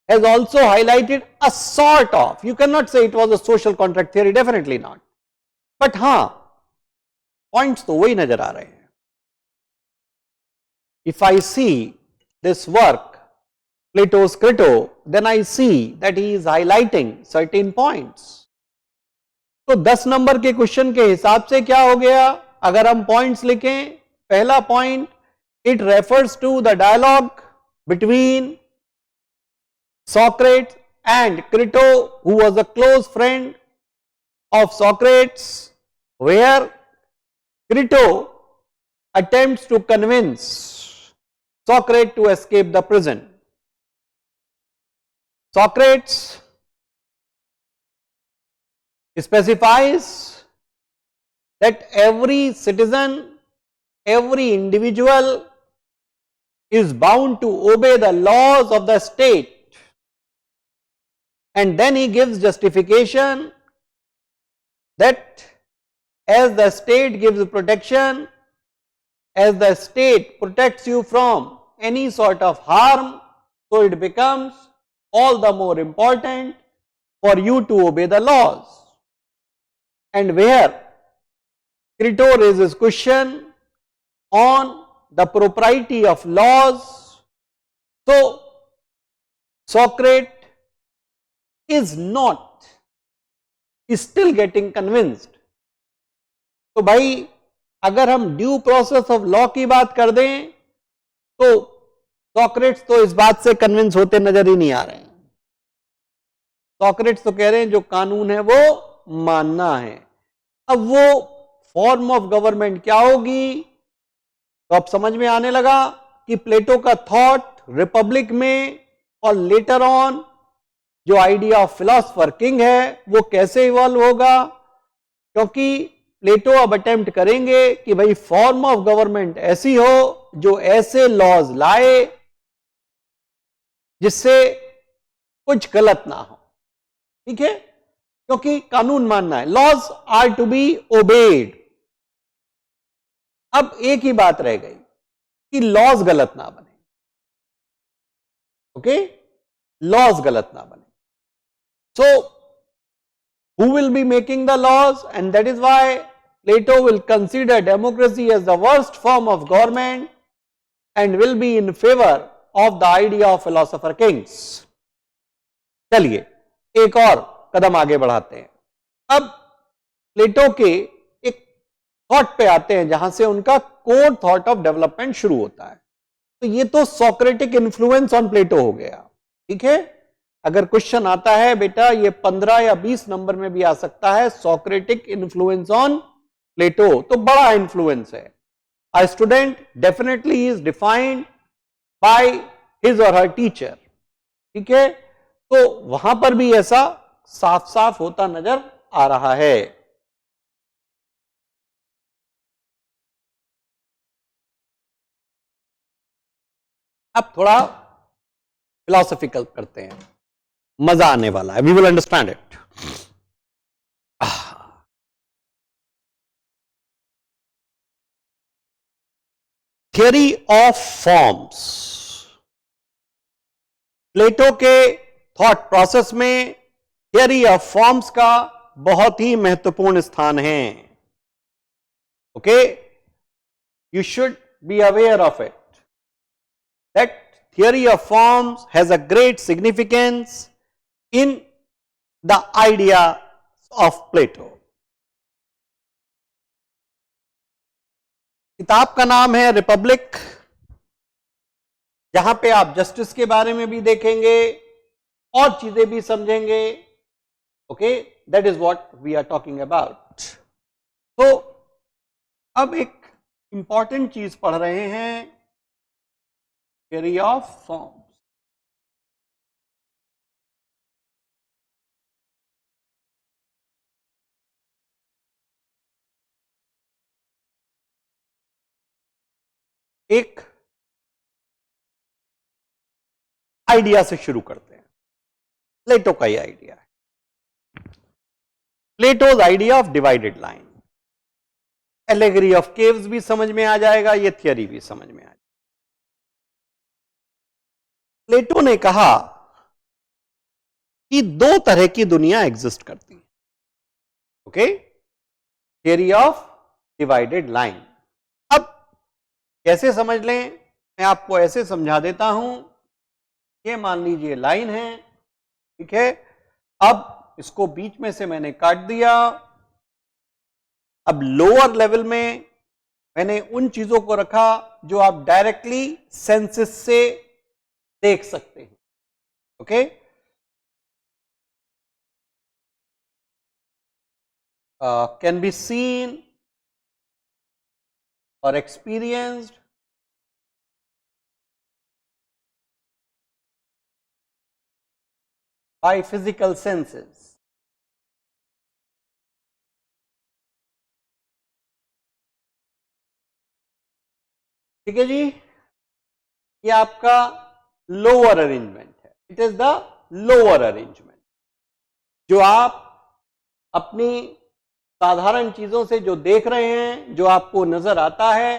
has also highlighted a sort of, you cannot say it was a social contract theory, definitely not, but हाँ points तो वही नजर आ रहे हैं. If I see this work, Plato's Crito, then I see that he is highlighting certain points. तो 10 number के question के हिसाब से क्या हो गया, अगर हम पॉइंट्स लिखें, पहला point, it refers to the dialogue between Socrates and Crito, who was a close friend of Socrates, where Crito attempts to convince Socrates to escape the prison. Socrates specifies that every citizen, every individual is bound to obey the laws of the state. And then he gives justification that as the state gives protection, as the state protects you from any sort of harm, so it becomes all the more important for you to obey the laws. And where Crito raises question on the propriety of laws, so Socrates is not, is still getting convinced. तो भाई अगर हम due process of law की बात कर दें तो Socrates तो इस बात से कन्विंस होते नजर ही नहीं आ रहे हैं. सॉक्रेट्स तो कह रहे हैं जो कानून है वो मानना है. अब वो फॉर्म ऑफ गवर्नमेंट क्या होगी, तो अब समझ में आने लगा कि प्लेटो का थॉट रिपब्लिक में और लेटर ऑन जो आइडिया ऑफ फिलोसफर किंग है वो कैसे इवॉल्व होगा, क्योंकि प्लेटो अब अटेम्प्ट करेंगे कि भाई फॉर्म ऑफ गवर्नमेंट ऐसी हो जो ऐसे लॉज लाए जिससे कुछ गलत ना हो. ठीक है, क्योंकि कानून मानना है, laws are to be obeyed. अब एक ही बात रह गई कि लॉज गलत ना बने. ओके, लॉज गलत ना बने. So, who will be making the laws? And that is why Plato will consider democracy as the worst form of government and will be in favor of the idea of philosopher kings. चलिए एक और कदम आगे बढ़ाते हैं. अब प्लेटो के एक thought पे आते हैं जहां से उनका कोर थॉट ऑफ डेवलपमेंट शुरू होता है. तो ये तो सॉक्रेटिक इन्फ्लुएंस ऑन प्लेटो हो गया. ठीक है, अगर क्वेश्चन आता है बेटा ये 15 या 20 नंबर में भी आ सकता है, सॉक्रेटिक इन्फ्लुएंस ऑन प्लेटो, तो बड़ा इन्फ्लुएंस है. A student definitely is defined by his और हर टीचर. ठीक है, तो वहां पर भी ऐसा साफ साफ होता नजर आ रहा है. अब थोड़ा फिलोसॉफिकल करते हैं, मजा आने वाला है. We will understand it. Theory of forms. Plato के थॉट प्रोसेस में थियरी ऑफ फॉर्म्स का बहुत ही महत्वपूर्ण स्थान है। Okay, you should be aware of it that theory of forms has a great significance in the idea of Plato. किताब का नाम है रिपब्लिक, जहां पे आप जस्टिस के बारे में भी देखेंगे और चीजें भी समझेंगे। Okay, that is what we are talking about. तो अब एक इंपॉर्टेंट चीज पढ़ रहे हैं, theory of forms। एक आइडिया से शुरू करते हैं, प्लेटो का ही आइडिया है, Plato's idea of divided line. Allegory of caves भी समझ में आ जाएगा, ये थियरी भी समझ में आ जाएगा। प्लेटो ने कहा कि दो तरह की दुनिया एग्जिस्ट करती है। Okay, theory of divided line. अब कैसे समझ लें, मैं आपको ऐसे समझा देता हूं। ये मान लीजिए लाइन है, ठीक है, अब इसको बीच में से मैंने काट दिया। अब लोअर लेवल में मैंने उन चीजों को रखा जो आप डायरेक्टली सेंसेस से देख सकते हैं। ओके, कैन बी सीन और एक्सपीरियंस्ड by physical senses। ठीक है जी, ये आपका लोअर अरेंजमेंट है, it is the lower arrangement. जो आप अपनी साधारण चीजों से जो देख रहे हैं, जो आपको नजर आता है,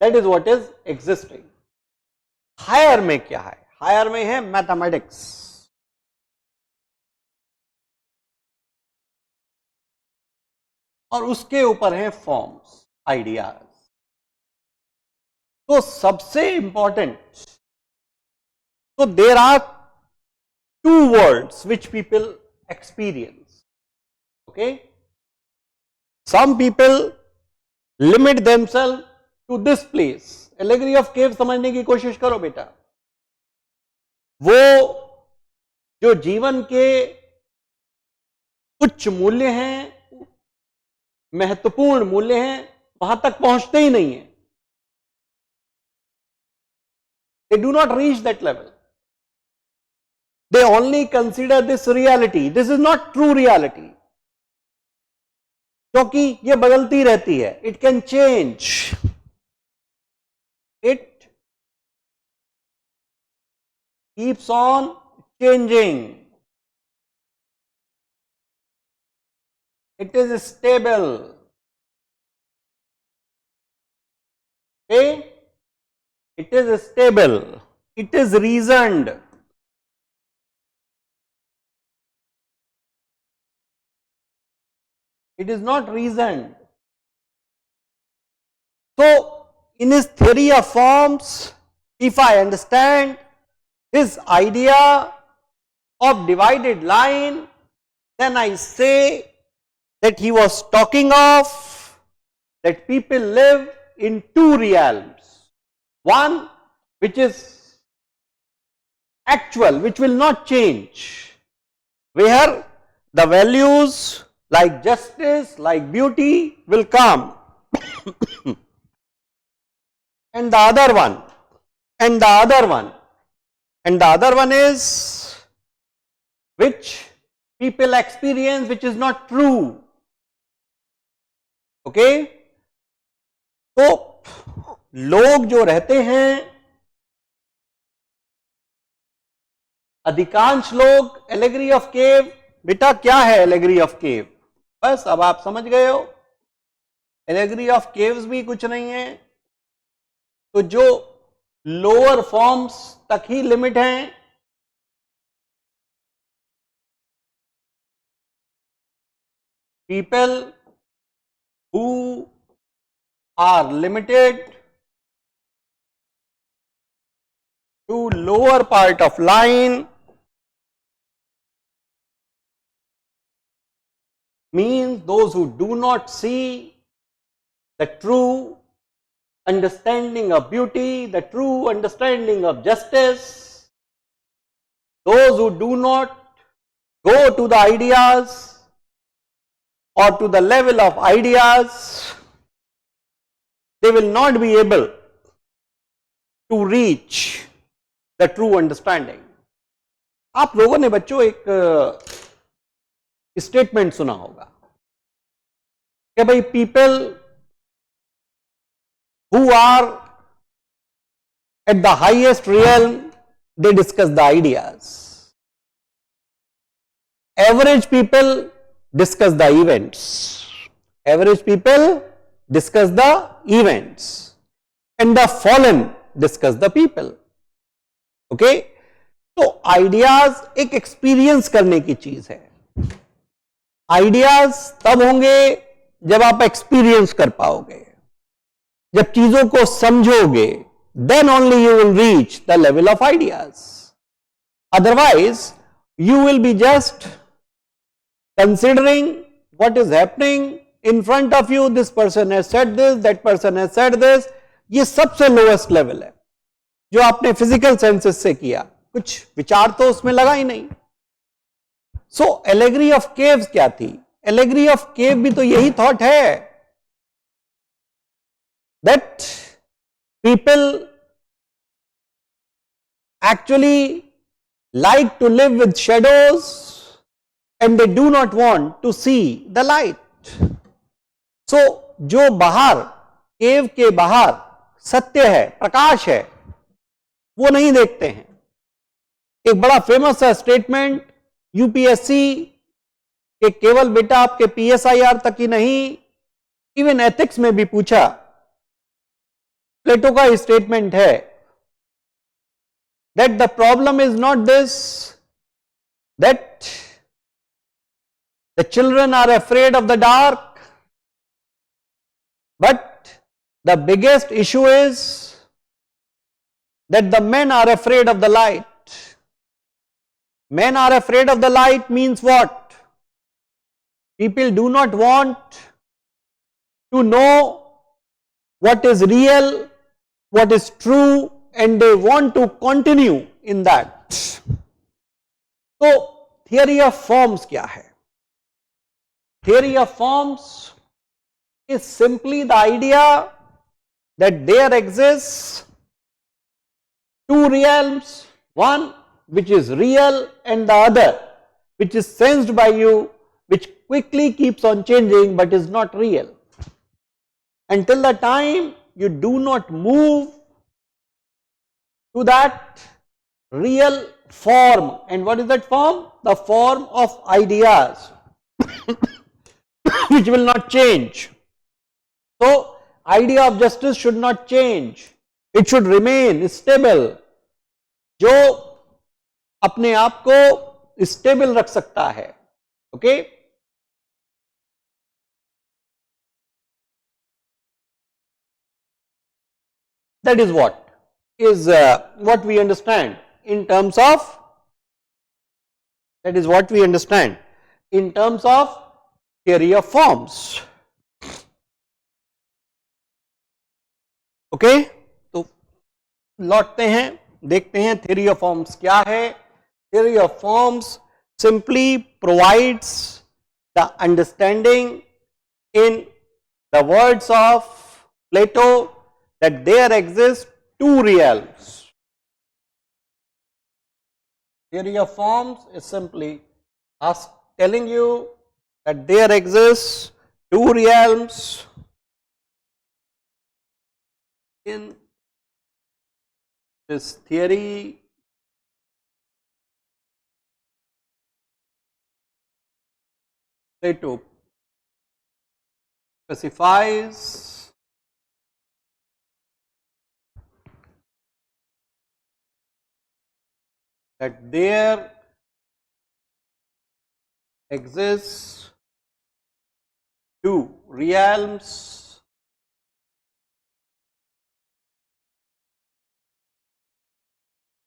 that is what is existing. Higher में क्या है, हायर में है मैथमेटिक्स, और उसके ऊपर है फॉर्म्स, आइडियाज। तो सबसे इंपॉर्टेंट, तो there are two words which people experience. Okay, some people limit themselves to this place. Allegory of cave समझने की कोशिश करो बेटा। वो जो जीवन के उच्च मूल्य हैं, महत्वपूर्ण मूल्य हैं, वहां तक पहुंचते ही नहीं है। They do not reach that level. They only consider this reality. This is not true reality. क्योंकि ये बदलती रहती है, it can change. It keeps on changing. It is stable. Okay? It is stable. It is reasoned. It is not reasoned. So, in his theory of forms, if I understand his idea of divided line, then I say that he was talking of that people live in two realms. One which is actual, which will not change, where the values like justice, like beauty will come. And the other one, and the other one, and the other one is which people experience, which is not true. Okay? तो लोग जो रहते हैं, अधिकांश लोग, allegory of केव, बेटा क्या है एलेगरी ऑफ केव? बस अब आप समझ गए हो, एलेगरी ऑफ केव्स भी कुछ नहीं है। तो जो लोअर फॉर्म्स तक ही लिमिट हैं, people who are limited to lower part of line means those who do not see the true understanding of beauty, the true understanding of justice, those who do not go to the ideas or to the level of ideas, they will not be able to reach the true understanding. आप लोगों ने बच्चों एक statement सुना होगा कि भाई people who are at the highest realm, they discuss the ideas. Average people discuss the events. Average people discuss the events. And the fallen discuss the people. Okay? तो आइडियाज एक एक्सपीरियंस करने की चीज है. आइडियाज तब होंगे जब आप एक्सपीरियंस कर पाओगे, जब चीजों को समझोगे, then only you will reach the level of ideas. Otherwise, you will be just considering what is happening in front of you. This person has said this, that person has said this. ये सबसे lowest level है जो आपने physical senses से किया, कुछ विचार तो उसमें लगा ही नहीं. सो एलेगरी ऑफ केव्स क्या थी? एलेगरी ऑफ केव भी तो यही थॉट है that people actually like to live with shadows and they do not want to see the light. So जो बाहर केव के बाहर सत्य है, प्रकाश है, वो नहीं देखते हैं. एक बड़ा फेमस है स्टेटमेंट यूपीएससी के केवल बेटा आपके पीएसआईआर तक ही नहीं, इवन एथिक्स में भी पूछा. प्लेटो का स्टेटमेंट है that the problem is not this, that the children are afraid of the dark, but the biggest issue is that the men are afraid of the light. Men are afraid of the light means what? People do not want to know what is real, what is true, and they want to continue in that. So theory of forms क्या है? Theory of forms is simply the idea that there exists two realms, one which is real and the other which is sensed by you, which quickly keeps on changing but is not real. Until the time you do not move to that real form. And what is that form? The form of ideas which will not change. So idea of justice should not change, it should remain stable. जो अपने आप को stable रख सकता है. Okay, that is what we understand in terms of, that is what we understand in terms of theory of forms. Okay, तो लौटते हैं, देखते हैं theory of forms क्या है. Theory of forms simply provides the understanding in the words of Plato that there exist two realms. Theory of forms is simply telling you that there exists two realms in this theory. Plato specifies that there exists two realms,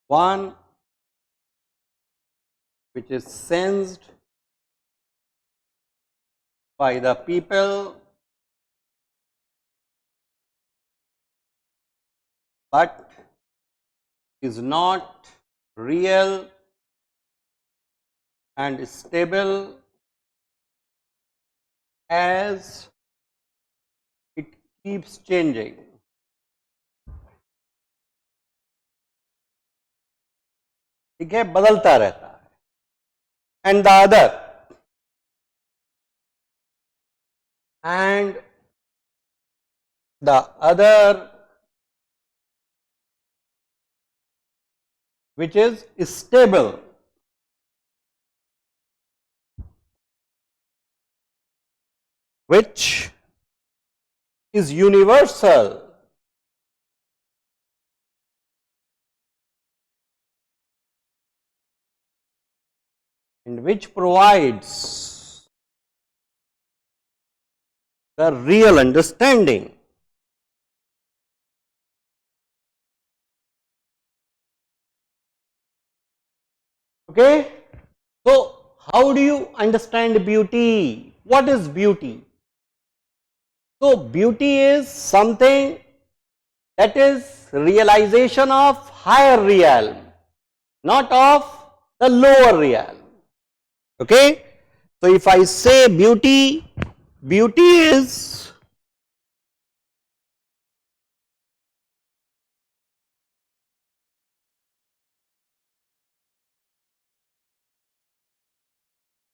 one which is sensed by the people but is not real and stable as it keeps changing. ठीक है, बदलता रहता है. And the other which is stable, which is universal and which provides the real understanding. Okay, so how do you understand beauty? What is beauty? So beauty is something that is realization of higher realm, not of the lower realm. Okay, so if I say beauty, beauty is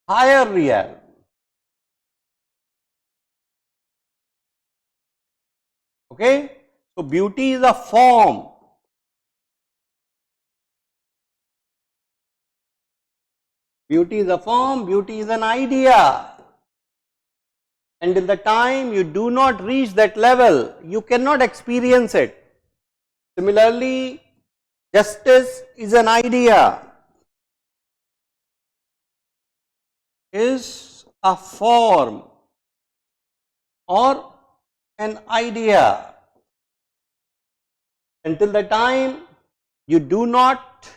higher realm. Okay, so beauty is a form. Beauty is a form, beauty is an idea. And in the time you do not reach that level, you cannot experience it. Similarly, justice is an idea, is a form or an idea. Until the time you do not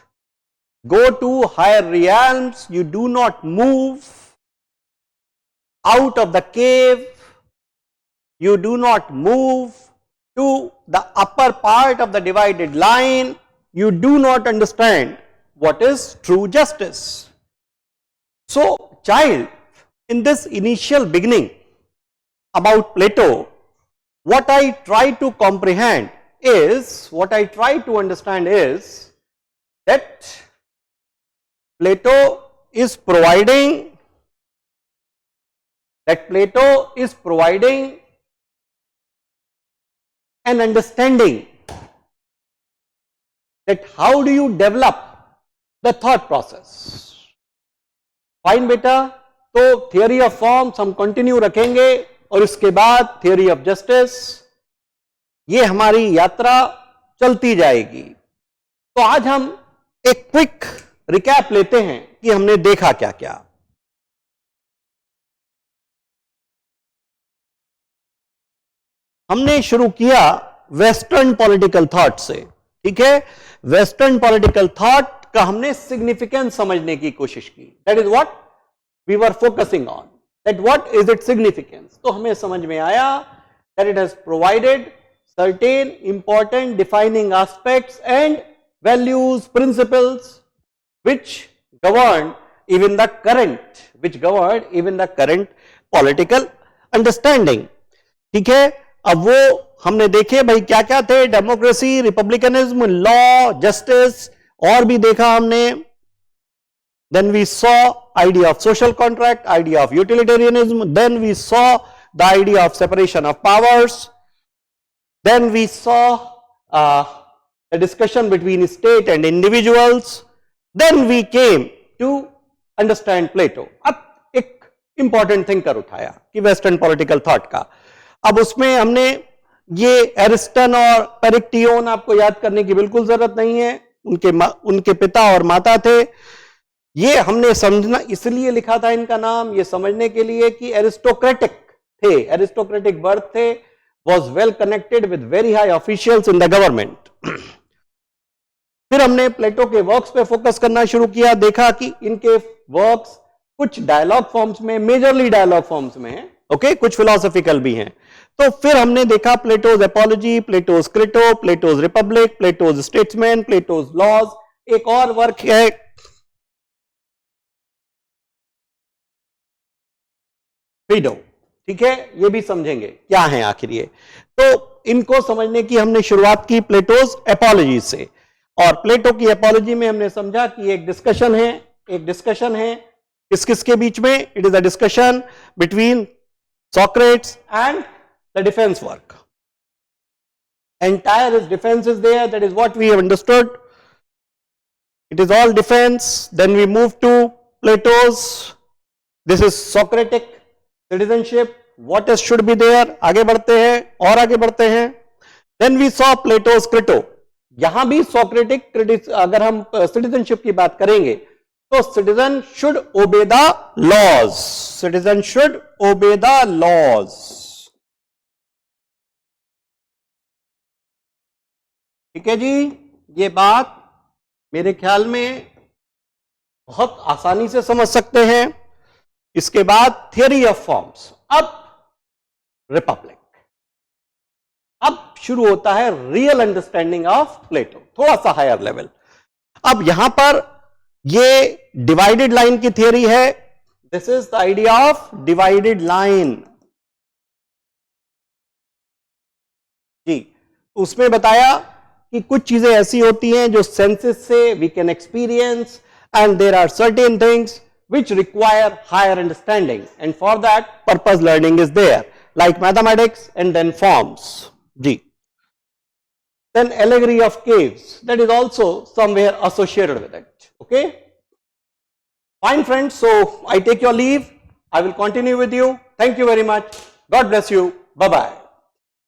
go to higher realms, you do not move out of the cave, you do not move to the upper part of the divided line, you do not understand what is true justice. So, child, in this initial beginning about Plato, what I try to comprehend is, what I try to understand is that Plato is providing an understanding that how do you develop the thought process. Fine बेटा, तो theory of forms हम continue रखेंगे और इसके बाद theory of justice, ये हमारी यात्रा चलती जाएगी. तो आज हम एक क्विक रिकैप लेते हैं कि हमने देखा क्या क्या. हमने शुरू किया वेस्टर्न पॉलिटिकल थॉट से. ठीक है, वेस्टर्न पॉलिटिकल थॉट का हमने सिग्निफिकेंस समझने की कोशिश की. That is what we were focusing on, that what is it significance. तो हमें समझ में आया that it has provided certain important defining aspects and values, principles which govern even the current political understanding. ठीक है, अब वो हमने देखे भाई क्या क्या थे, डेमोक्रेसी, रिपब्लिकनिज्म, लॉ, जस्टिस, और भी देखा हमने. Then we saw idea of social contract, idea of utilitarianism, then we saw the idea of separation of powers. Then we saw a discussion between state and individuals. Then we came to understand Plato. अब एक important thinker उठाया कि western political thought का. अब उसमें हमने ये Ariston और पेरिक्टियोन आपको याद करने की बिल्कुल जरूरत नहीं है, उनके पिता और माता थे. ये हमने समझना इसलिए लिखा था इनका नाम, ये समझने के लिए कि एरिस्टोक्रेटिक थे, एरिस्टोक्रेटिक बर्थ थे, was well connected with very high officials in the government. फिर हमने प्लेटो के वर्क्स पे फोकस करना शुरू किया, देखा कि इनके वर्क्स कुछ डायलॉग फॉर्म्स में, मेजरली डायलॉग फॉर्म्स में है, ओके, कुछ फिलोसॉफिकल भी हैं. तो फिर हमने देखा Plato's Apology, Plato's Crito, Plato's Republic, Plato's Statesman, Plato's Laws. एक और वर्क है क्रीडो, ठीक है, ये भी समझेंगे क्या है आखिर ये. तो इनको समझने की हमने शुरुआत की प्लेटोज एपोलॉजी से, और प्लेटो की एपोलॉजी में हमने समझा कि एक डिस्कशन है किस किस के बीच में. It is a discussion between Socrates and the defence work. Entire his defense is there, that is what we have understood. It is all defense. Then we move to Plato's, this is Socratic Citizenship, what else should be there. आगे बढ़ते हैं और आगे बढ़ते हैं. Then we saw Plato's Crito. यहां भी Socratic, अगर हम citizenship की बात करेंगे तो citizen should obey the laws. Citizen should obey the laws. ठीक है जी, ये बात मेरे ख्याल में बहुत आसानी से समझ सकते हैं. इसके बाद थियरी ऑफ फॉर्म्स. अब रिपब्लिक, अब शुरू होता है रियल अंडरस्टैंडिंग ऑफ प्लेटो, थोड़ा सा हायर लेवल. अब यहां पर ये डिवाइडेड लाइन की थियरी है. This is the idea of divided line जी. उसमें बताया कि कुछ चीजें ऐसी होती हैं जो सेंसेस से we can experience, and there are certain things which require higher understanding, and for that purpose learning is there, like mathematics and then forms. G. Then allegory of caves, that is also somewhere associated with it. Okay, fine friends, so I take your leave. I will continue with you. Thank you very much. God bless you. Bye bye.